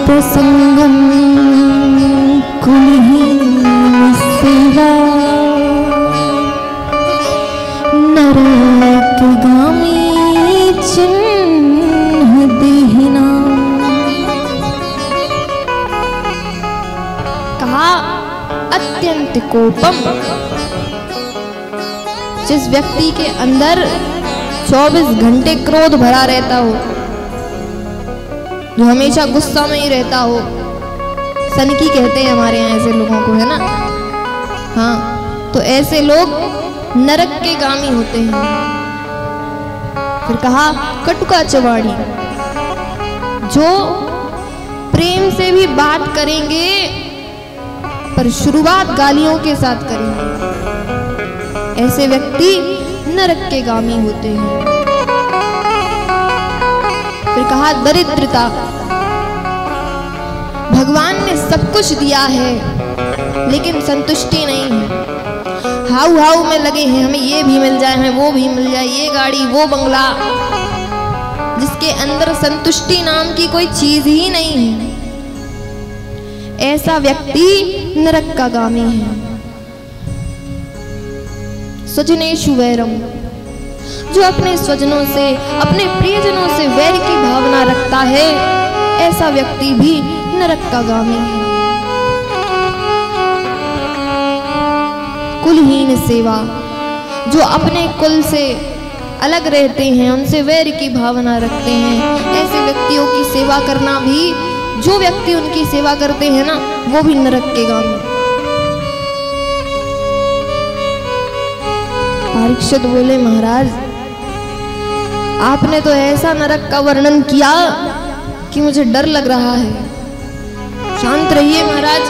प्रसंगम कुलहीनसेवा नरकगामी चिन्ह देहिना। कहा, अत्यंत कोपम, जिस व्यक्ति के अंदर 24 घंटे क्रोध भरा रहता हो, जो हमेशा गुस्सा में ही रहता हो, सनकी कहते हैं हमारे यहाँ ऐसे लोगों को, है ना? हाँ, तो ऐसे लोग नरक के गामी होते हैं। फिर कहा, कटुका चवाड़ी, जो प्रेम से भी बात करेंगे पर शुरुआत गालियों के साथ करेंगे, ऐसे व्यक्ति नरक के गामी होते हैं। फिर कहा, दरिद्रता, भगवान ने सब कुछ दिया है लेकिन संतुष्टि नहीं है। हाउ हाउ में लगे हैं, हमें ये भी मिल जाए, हमें वो भी मिल जाए, ये गाड़ी, वो बंगला, जिसके अंदर संतुष्टि नाम की कोई चीज ही नहीं है। ऐसा व्यक्ति नरक का गामी है। स्वजनेषु वैरम, जो अपने स्वजनों से, अपने प्रियजनों से वैर की भावना रखता है, ऐसा व्यक्ति भी नरक का गामी है। कुलहीन सेवा, जो अपने कुल से अलग रहते हैं, उनसे वैर की भावना रखते हैं, ऐसे व्यक्तियों की सेवा करना भी, जो व्यक्ति उनकी सेवा करते हैं ना, वो भी नरक के गामी। परीक्षित बोले, महाराज, आपने तो ऐसा नरक का वर्णन किया कि मुझे डर लग रहा है। शांत रहिए महाराज।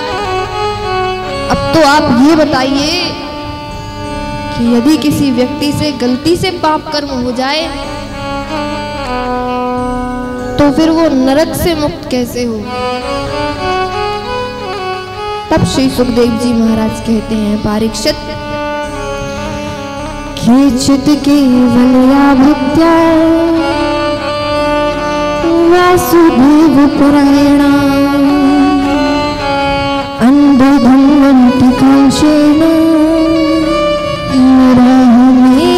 अब तो आप ये बताइए कि यदि किसी व्यक्ति से गलती से पाप कर्म हो जाए तो फिर वो नरक से मुक्त कैसे हो? तब श्री सुखदेव जी महाराज कहते हैं, परीक्षित, केचित् केवलया भक्त्या वासुदेव परायणा अन्धधन्वन्ति कांचेन निराहमेव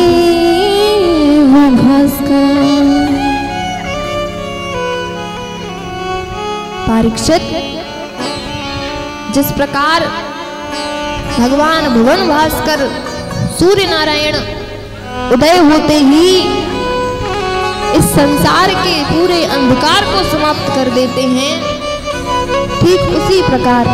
भास्कर। परीक्षित, जिस प्रकार भगवान भुवन भास्कर सूर्य नारायण उदय होते ही इस संसार के पूरे अंधकार को समाप्त कर देते हैं, ठीक उसी प्रकार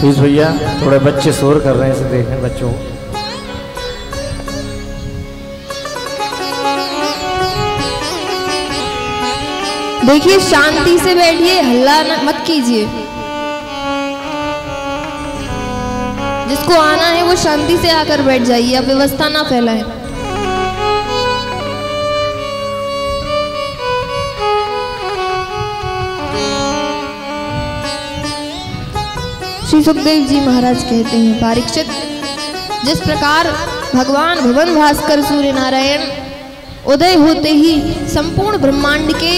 प्लीज भैया, थोड़े बच्चे शोर कर रहे हैं, इसे देखें बच्चों को। देखिए, शांति से बैठिए, हल्ला मत कीजिए। जिसको आना है वो शांति से आकर बैठ जाइए, अब व्यवस्था ना फैलाएं। श्री सुखदेव जी महाराज कहते हैं, परीक्षित, जिस प्रकार भगवान भुवन भास्कर सूर्य नारायण उदय होते ही संपूर्ण ब्रह्मांड के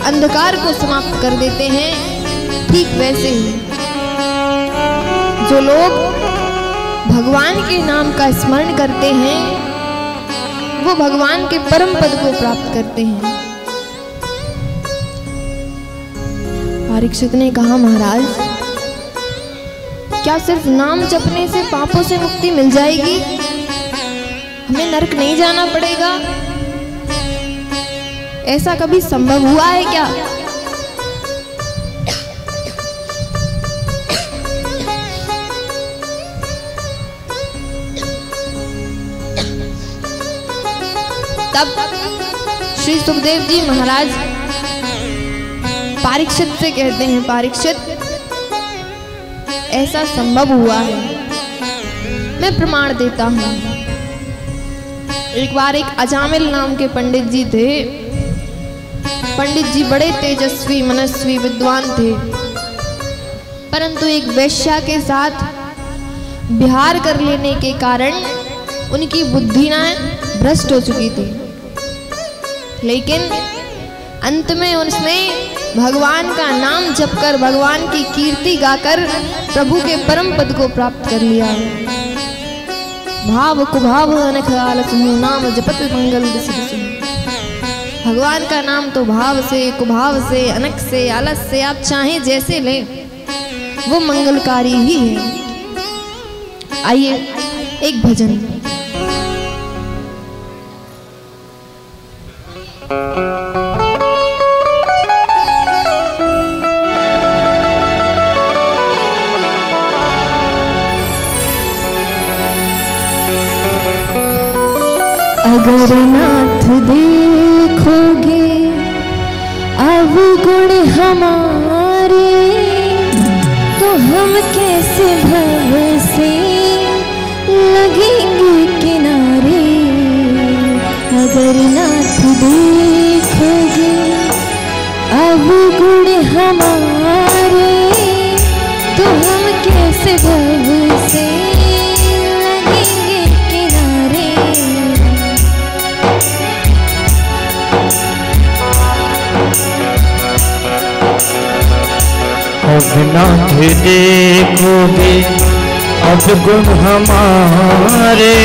अंधकार को समाप्त कर देते हैं, ठीक वैसे ही जो लोग भगवान के नाम का स्मरण करते हैं वो भगवान के परम पद को प्राप्त करते हैं। परीक्षित ने कहा, महाराज, क्या सिर्फ नाम जपने से पापों से मुक्ति मिल जाएगी? हमें नरक नहीं जाना पड़ेगा? ऐसा कभी संभव हुआ है क्या? तब श्री सुखदेव जी महाराज परीक्षित से कहते हैं, परीक्षित, ऐसा संभव हुआ है, मैं प्रमाण देता हूं। एक बार एक अजामिल नाम के पंडित जी थे। पंडित जी बड़े तेजस्वी, मनस्वी, विद्वान थे, परंतु एक वेश्या के साथ विहार कर लेने के कारण उनकी बुद्धि ना भ्रष्ट हो चुकी थी। लेकिन अंत में उसने भगवान का नाम जपकर, भगवान की कीर्ति गाकर प्रभु के परम पद को प्राप्त कर लिया। भाव कुभाव अनख आलस नाम जपत मंगल दिसि। भगवान का नाम तो भाव से, कुभाव से, अनख से, आलस से, आप चाहें जैसे ले, वो मंगलकारी ही है। आइए एक भजन। अगर नाथ देखोगे अवगुण हमारे, तो हम कैसे भव से लगेंगे किनारे। अगर नाथ देखोगे अवगुण हमारे, तो हम कैसे भव से लगेंगे किनारे। नाथ देखोगे अवगुण हमारे,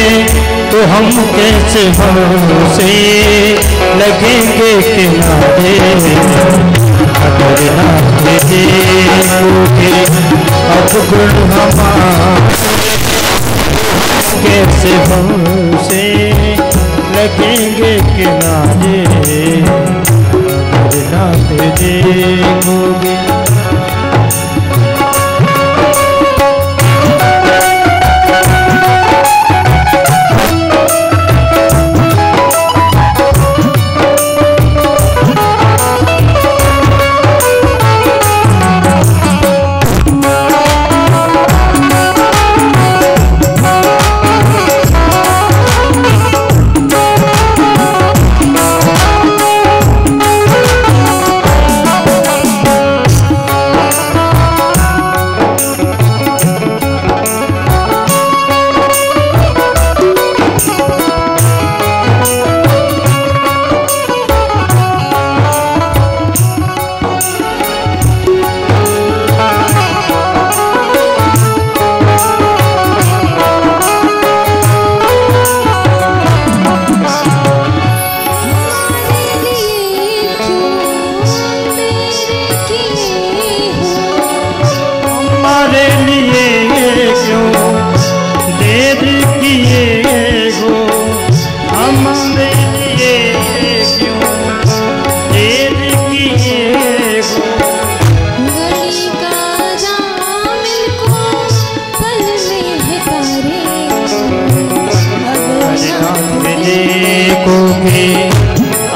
तो हम कैसे भरोसे लगेंगे किनारे। अगर नाथ देखोगे अवगुण हमारे, कैसे भरोसे लगेंगे किनारे। अगर नाथ देखोगे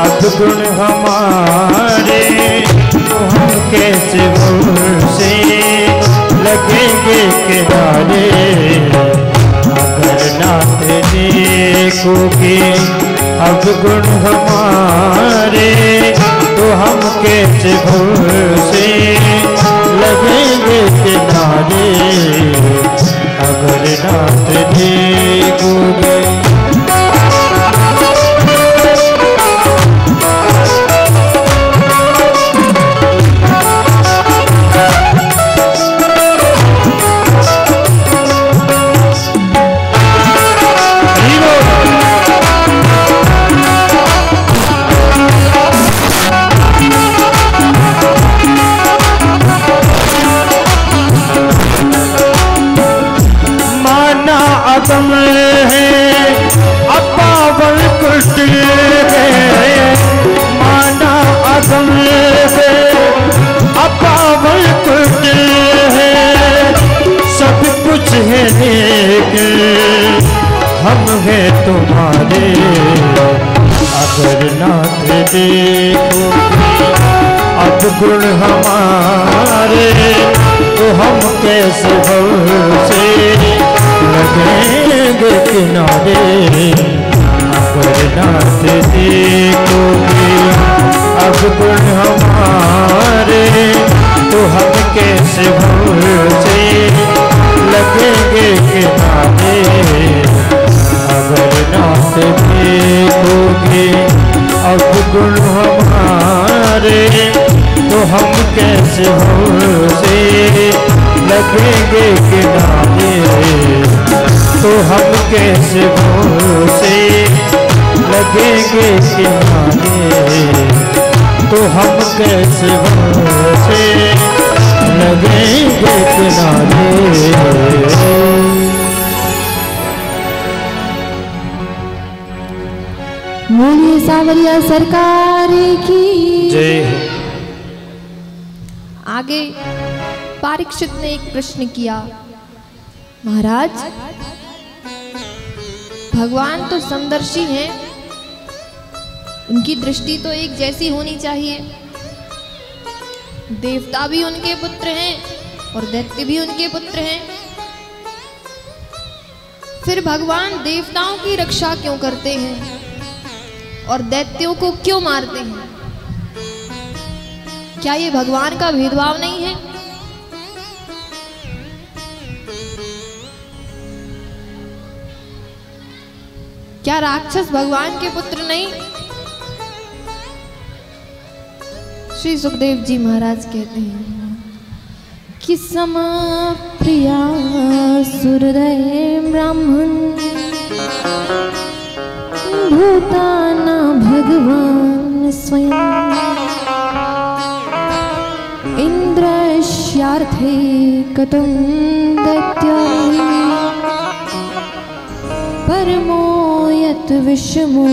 अवगुण हमारे, तो हम कैसे भरोसे लगेंगे किनारे। अगर नाथ देखोगे अवगुण हमारे, तो हम कैसे भरोसे लगेंगे किनारे अगर नाथ देखोगे। अगम है अपावन कृष्ण है, माना अगम है अपावन कृष्ण है, सब कुछ है लेकिन हम हैं तुम्हारे अगर नाथ देखोगे। अब गुण हमारे तो हम कैसे भरोसे लगेंगे किनारे अगर नाथ देखोगे। अब गुण हमारे तो हम कैसे भरोसे लगेंगे किनारे अगर नाथ देखोगे। अब गुण हमारे तो हम कैसे भरोसे लगेंगे किनारे तो हम कैसे भरोसे लगेंगे किनारे तो हम कैसे भरोसे लगेंगे किनारे। बोलिए सावरिया सरकार की जय हो। आगे परीक्षित ने एक प्रश्न किया, महाराज भगवान तो समदर्शी हैं, उनकी दृष्टि तो एक जैसी होनी चाहिए। देवता भी उनके पुत्र हैं और दैत्य भी उनके पुत्र हैं, फिर भगवान देवताओं की रक्षा क्यों करते हैं और दैत्यों को क्यों मारते हैं? क्या ये भगवान का भेदभाव नहीं है? क्या राक्षस भगवान के पुत्र नहीं? श्री सुखदेव जी महाराज कहते हैं कि समा प्रिया सुरदय ब्राह्मण भूताना भगवान स्वयं इंद्रस्यार्थे कथं दैत्यानि परमो यत् विषमो।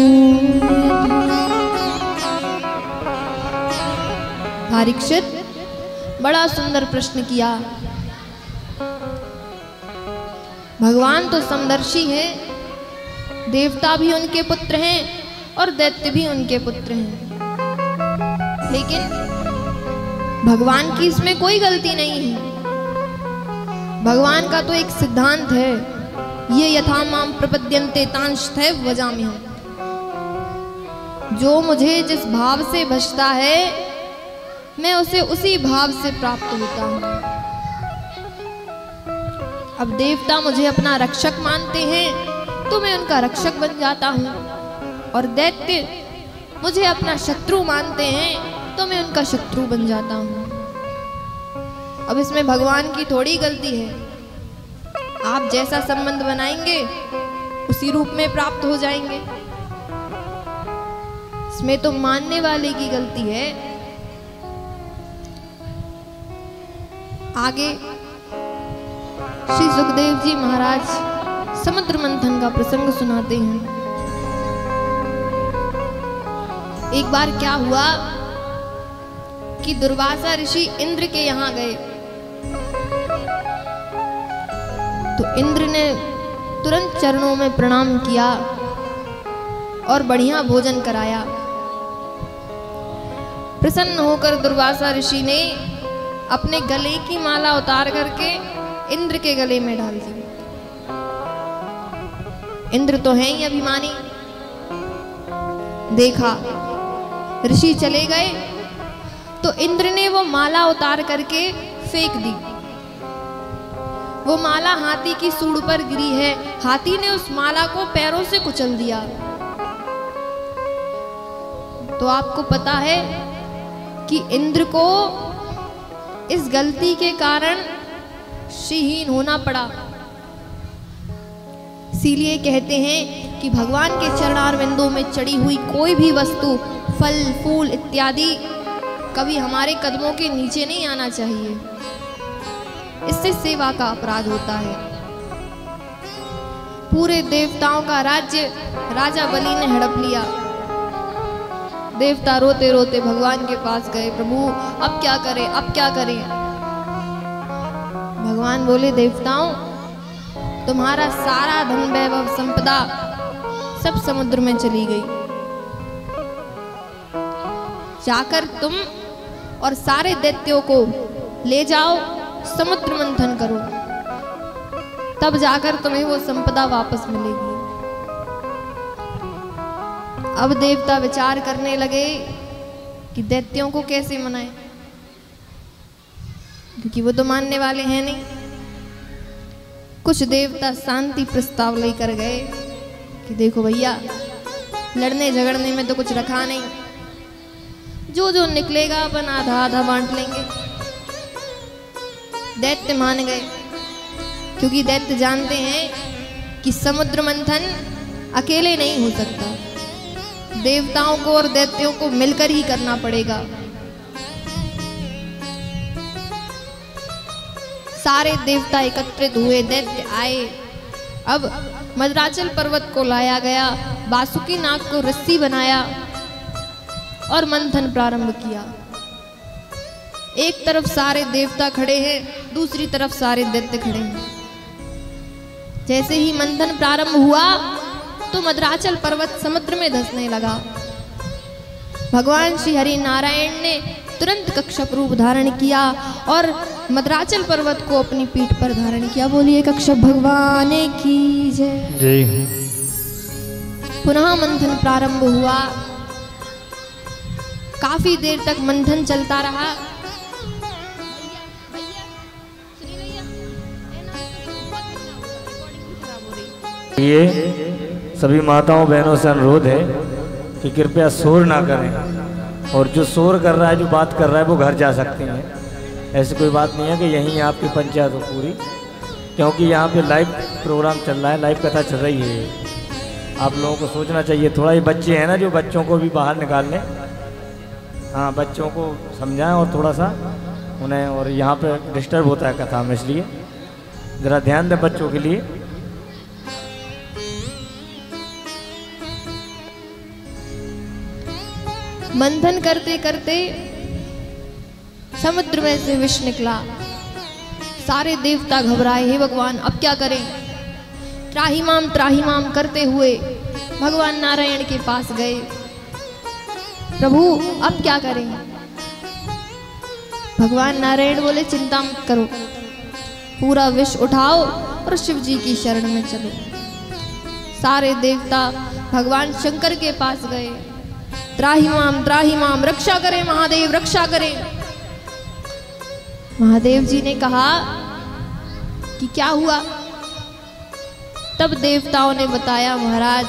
परीक्षित बड़ा सुंदर प्रश्न किया। भगवान तो समदर्शी है, देवता भी उनके पुत्र हैं और दैत्य भी उनके पुत्र हैं, लेकिन भगवान की इसमें कोई गलती नहीं है। भगवान का तो एक सिद्धांत है, ये यथा माम प्रपद्यन्ते तांस्तैव वजाम्यहम्। जो मुझे जिस भाव से भजता है मैं उसे उसी भाव से प्राप्त होता हूँ। अब देवता मुझे अपना रक्षक मानते हैं तो मैं उनका रक्षक बन जाता हूँ, और दैत्य मुझे अपना शत्रु मानते हैं तो मैं उनका शत्रु बन जाता हूँ। अब इसमें भगवान की थोड़ी गलती है। आप जैसा संबंध बनाएंगे उसी रूप में प्राप्त हो जाएंगे। इसमें तो मानने वाले की गलती है। आगे श्री सुखदेव जी महाराज समुद्र मंथन का प्रसंग सुनाते हैं। एक बार क्या हुआ कि दुर्वासा ऋषि इंद्र के यहाँ गए, तो इंद्र ने तुरंत चरणों में प्रणाम किया और बढ़िया भोजन कराया। प्रसन्न होकर दुर्वासा ऋषि ने अपने गले की माला उतार करके इंद्र के गले में डाल दी। इंद्र तो है ही अभिमानी। देखा ऋषि चले गए तो इंद्र ने वो माला उतार करके फेंक दी। वो माला हाथी की सूंड पर गिरी है। हाथी ने उस माला को पैरों से कुचल दिया। तो आपको पता है कि इंद्र को इस गलती के कारण श्रीहीन होना पड़ा। इसीलिए कहते हैं कि भगवान के चरणारविंदों में चढ़ी हुई कोई भी वस्तु, फल फूल इत्यादि कभी हमारे कदमों के नीचे नहीं आना चाहिए। इससे सेवा का अपराध होता है। पूरे देवताओं का राज्य राजा बलि ने हड़प लिया। देवता रोते रोते भगवान के पास गए, प्रभु अब क्या करें, अब क्या करें। भगवान बोले, देवताओं तुम्हारा सारा धन वैभव संपदा सब समुद्र में चली गई। जाकर तुम और सारे दैत्यों को ले जाओ, समुद्र मंथन करो, तब जाकर तुम्हें वो संपदा वापस मिलेगी। अब देवता विचार करने लगे कि दैत्यों को कैसे मनाएं, क्योंकि वो तो मानने वाले हैं नहीं। कुछ देवता शांति प्रस्ताव लेकर गए कि देखो भैया, लड़ने झगड़ने में तो कुछ रखा नहीं, जो जो निकलेगा अपन आधा आधा बांट लेंगे। दैत्य मान गए, क्योंकि दैत्य जानते हैं कि समुद्र मंथन अकेले नहीं हो सकता, देवताओं को और दैत्यों को मिलकर ही करना पड़ेगा। सारे देवता एकत्रित हुए, दैत्य आए। अब मद्राचल पर्वत को लाया गया, बासुकी नाग को रस्सी बनाया और मंथन प्रारंभ किया। एक तरफ सारे देवता खड़े हैं, दूसरी तरफ सारे दैत्य खड़े हैं। जैसे ही मंथन प्रारंभ हुआ तो मद्राचल पर्वत समुद्र में धंसने लगा। भगवान श्री हरि नारायण ने तुरंत कश्यप रूप धारण किया और मद्राचल पर्वत को अपनी पीठ पर धारण किया। बोलिए कश्यप भगवान की जय। जय। पुनः मंथन प्रारंभ हुआ। काफी देर तक मंथन चलता रहा। ये सभी माताओं बहनों से अनुरोध है कि कृपया शोर ना करें, और जो शोर कर रहा है, जो बात कर रहा है, वो घर जा सकते हैं। ऐसी कोई बात नहीं है कि यहीं आपकी पंचायत हो पूरी, क्योंकि यहाँ पे लाइव प्रोग्राम चल रहा है, लाइव कथा चल रही है। आप लोगों को सोचना चाहिए थोड़ा। ये बच्चे हैं ना, जो बच्चों को भी बाहर निकाल लें। हाँ, बच्चों को समझाएं और थोड़ा सा उन्हें, और यहाँ पे डिस्टर्ब होता है कथा में, इसलिए ज़रा ध्यान दें बच्चों के लिए। मंथन करते करते समुद्र में से विष निकला। सारे देवता घबराए, हे भगवान अब क्या करें। त्राहिमाम करते हुए भगवान नारायण के पास गए, प्रभु अब क्या करें। भगवान नारायण बोले, चिंता मत करो, पूरा विष उठाओ और शिव जी की शरण में चलो। सारे देवता भगवान शंकर के पास गए। त्राहिमाम रक्षा करें महादेव, रक्षा करें। महादेव जी ने कहा कि क्या हुआ। तब देवताओं ने बताया, महाराज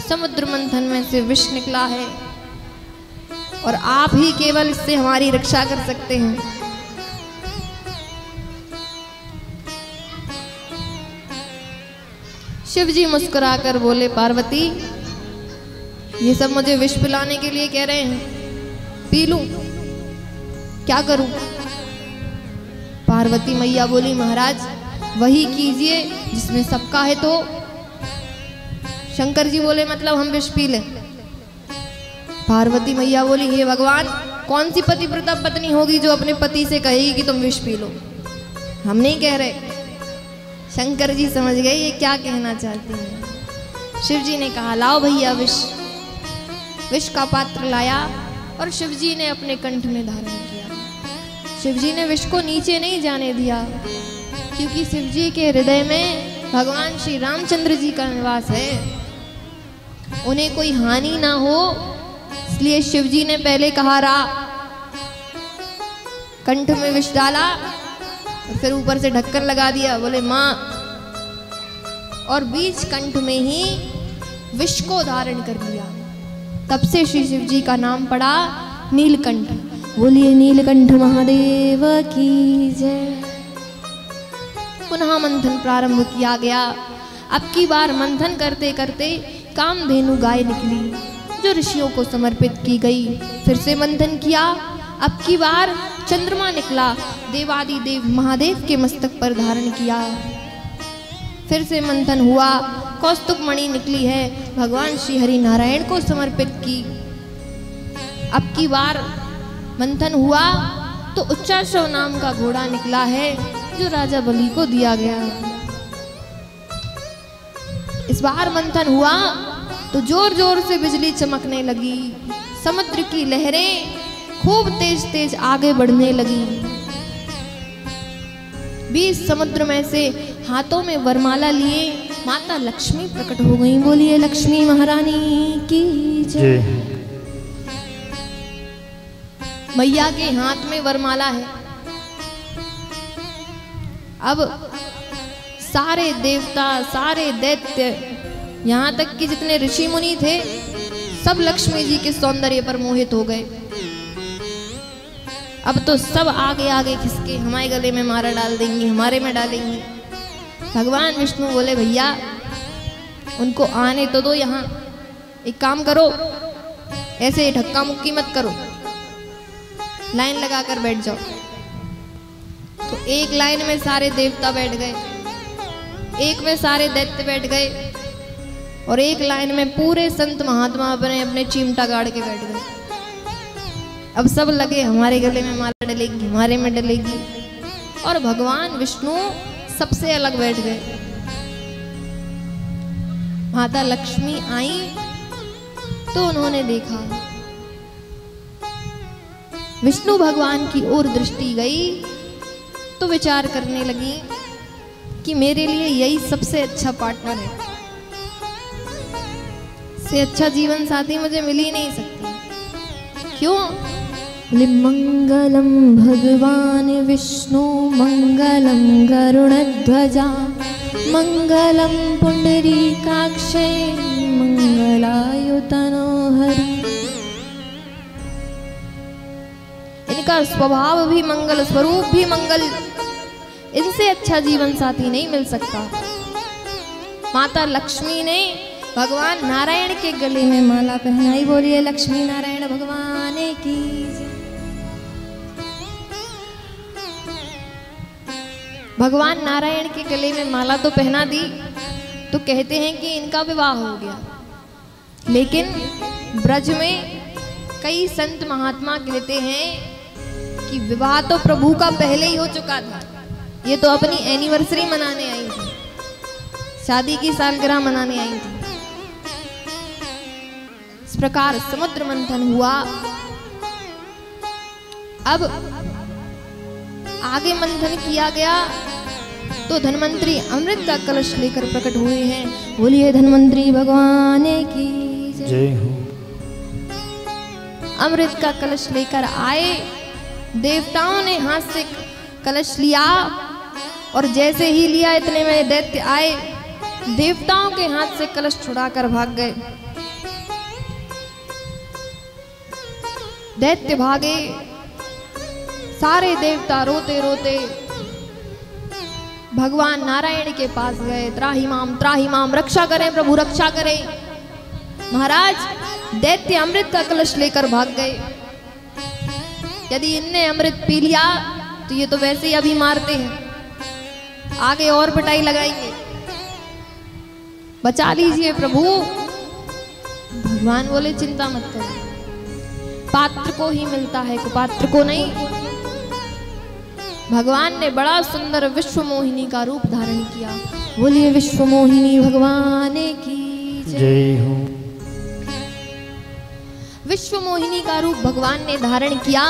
समुद्र मंथन में से विष निकला है और आप ही केवल इससे हमारी रक्षा कर सकते हैं। शिव जी मुस्कुराकर बोले, पार्वती ये सब मुझे विष पिलाने के लिए कह रहे हैं, पी लूं, क्या करूं। पार्वती मैया बोली, महाराज वही कीजिए जिसमें सबका है तो। शंकर जी बोले, मतलब हम विष पी लें। पार्वती मैया बोली, हे भगवान कौन सी पतिव्रता पत्नी होगी जो अपने पति से कहेगी कि तुम विष पी लो। हम नहीं कह रहे। शंकर जी समझ गए ये क्या कहना चाहती हैं। शिव जी ने कहा, लाओ भैया विष। विष का पात्र लाया और शिव जी ने अपने कंठ में धारण किया। शिव जी ने विष को नीचे नहीं जाने दिया, क्योंकि शिव जी के हृदय में भगवान श्री रामचंद्र जी का निवास है, उन्हें कोई हानि ना हो। इसलिए शिव जी ने पहले कहा रा, कंठ में विष डाला और फिर ऊपर से ढक्कन लगा दिया। बोले माँ, और बीच कंठ में ही विष को धारण कर लिया। तब से श्री शिव जी का नाम पड़ा नीलकंठ। बोलिए नीलकंठ महादेव की जय। पुनः मंथन प्रारंभ किया गया। अब की बार मंथन करते करते कामधेनु गाय निकली जो ऋषियों को समर्पित की गई। फिर से मंथन किया। अब की बार चंद्रमा निकला, देवादि देव महादेव के मस्तक पर धारण किया। फिर से मंथन हुआ, कौस्तुभ मणि निकली है, भगवान श्री हरि नारायण को समर्पित की। अब की बार मंथन हुआ तो उच्चाश्रव नाम का घोड़ा निकला है जो राजा बलि को दिया गया। इस बार मंथन हुआ तो जोर जोर से बिजली चमकने लगी, समुद्र की लहरें खूब तेज तेज आगे बढ़ने लगी। 20 समुद्र में से हाथों में वरमाला लिए माता लक्ष्मी प्रकट हो गई। बोलिए लक्ष्मी महारानी की जय। मैया के हाथ में वरमाला है। अब सारे देवता, सारे दैत्य, यहाँ तक कि जितने ऋषि मुनि थे सब लक्ष्मी जी के सौंदर्य पर मोहित हो गए। अब तो सब आगे आगे खिसके हमारे गले में माला डाल देंगे, हमारे में डालेंगे। भगवान विष्णु बोले भैया उनको आने तो दो। यहाँ एक काम करो, ऐसे धक्का मुक्की मत करो, लाइन लगाकर बैठ जाओ। तो एक लाइन में सारे देवता बैठ गए, एक में सारे दैत्य बैठ गए और एक लाइन में पूरे संत महात्मा अपने अपने चिमटा गाड़ के बैठ गए। अब सब लगे हमारे गले में माला डलेगी, हमारे में डलेगी। और भगवान विष्णु सबसे अलग बैठ गए। माता लक्ष्मी आई तो उन्होंने देखा, विष्णु भगवान की ओर दृष्टि गई तो विचार करने लगी कि मेरे लिए यही सबसे अच्छा पार्टनर है, से अच्छा जीवन साथी मुझे मिल ही नहीं सकती। क्यों? मंगलम भगवान विष्णु मंगलम गरुड़ध्वजा मंगलम पुंडरीकाक्षे मंगलायुतनो हरि। इनका स्वभाव भी मंगल, स्वरूप भी मंगल, इनसे अच्छा जीवन साथी नहीं मिल सकता। माता लक्ष्मी ने भगवान नारायण के गले में माला पहनाई। बोलिए लक्ष्मी नारायण भगवान की जय। भगवान नारायण के गले में माला तो पहना दी तो कहते हैं कि इनका विवाह हो गया। लेकिन ब्रज में कई संत महात्मा कहते हैं कि विवाह तो प्रभु का पहले ही हो चुका था, ये तो अपनी एनिवर्सरी मनाने आई थी, शादी की सालगिरह मनाने आई थी। इस प्रकार समुद्र मंथन हुआ। अब आगे मंथन किया गया तो धन्वंतरी अमृत का कलश लेकर प्रकट हुए हैं। बोलिए धन्वंतरी भगवान की जय हो। अमृत का कलश लेकर आए, देवताओं ने हाथ से कलश लिया और जैसे ही लिया इतने में दैत्य आए, देवताओं के हाथ से कलश छुड़ाकर भाग गए। दैत्य भागे, सारे देवता रोते रोते भगवान नारायण के पास गए। त्राहि माम, रक्षा करें प्रभु, रक्षा करें। महाराज दैत्य अमृत का कलश लेकर भाग गए। यदि इनने अमृत पी लिया तो ये तो वैसे ही अभी मारते हैं, आगे और पिटाई लगाएंगे। बचा लीजिए प्रभु। भगवान बोले चिंता मत करो, पात्र को ही मिलता है, कुपात्र को नहीं। भगवान ने बड़ा सुंदर विश्व मोहिनी का रूप धारण किया। बोलिए विश्व मोहिनी भगवान की जय हो। विश्व मोहिनी का रूप भगवान ने धारण किया।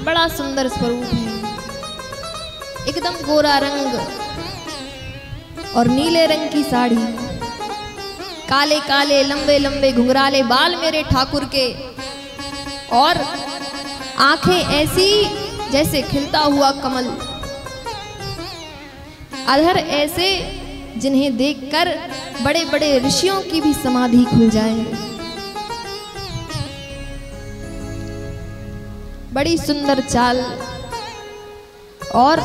बड़ा सुंदर स्वरूप है, एकदम गोरा रंग और नीले रंग की साड़ी, काले काले लंबे लंबे घुंघराले बाल मेरे ठाकुर के, और आंखें ऐसी जैसे खिलता हुआ कमल। अधर ऐसे जिन्हें देखकर बड़े बड़े ऋषियों की भी समाधि खुल जाए। बड़ी सुंदर चाल और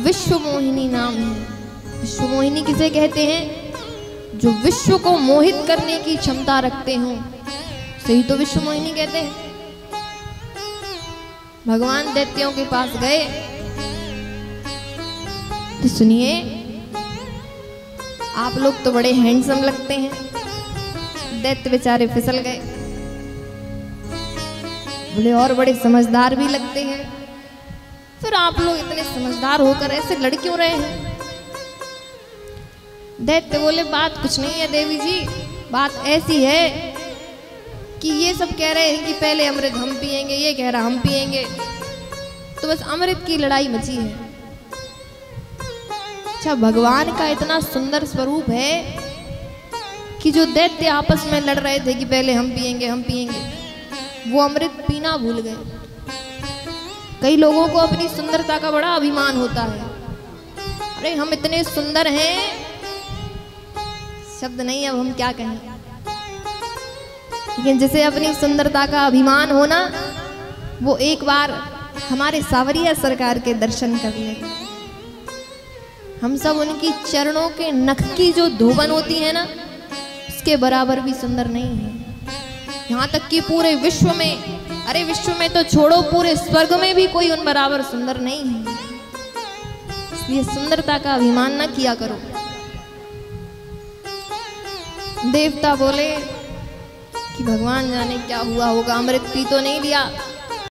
विश्व मोहिनी नाम है। विश्व मोहिनी किसे कहते हैं? जो विश्व को मोहित करने की क्षमता रखते हों, सही तो विश्व मोहिनी कहते हैं। भगवान दैत्यों के पास गए तो सुनिए, आप लोग तो बड़े हैंडसम लगते हैं। दैत्य बेचारे फिसल गए, बोले और बड़े समझदार भी लगते हैं। फिर आप लोग इतने समझदार होकर ऐसे लड़ क्यों रहे हैं? दैत्य बोले बात कुछ नहीं है देवी जी, बात ऐसी है कि ये सब कह रहे हैं कि पहले अमृत हम पिएंगे, ये कह रहा हम पिएंगे, तो बस अमृत की लड़ाई मची है। अच्छा, भगवान का इतना सुंदर स्वरूप है कि जो दैत्य आपस में लड़ रहे थे कि पहले हम पिएंगे हम पिएंगे, वो अमृत पीना भूल गए। कई लोगों को अपनी सुंदरता का बड़ा अभिमान होता है। अरे हम इतने सुंदर हैं, शब्द नहीं अब हम क्या कहें, लेकिन जिसे अपनी सुंदरता का अभिमान होना, वो एक बार हमारे सावरिया सरकार के दर्शन कर ले। हम सब उनकी चरणों के नख की जो धोबन होती है ना, उसके बराबर भी सुंदर नहीं है। यहाँ तक कि पूरे विश्व में, अरे विश्व में तो छोड़ो, पूरे स्वर्ग में भी कोई उन बराबर सुंदर नहीं है। इसलिए सुंदरता का अभिमान न किया करो। देवता बोले कि भगवान जाने क्या हुआ होगा, अमृत पी तो नहीं लिया,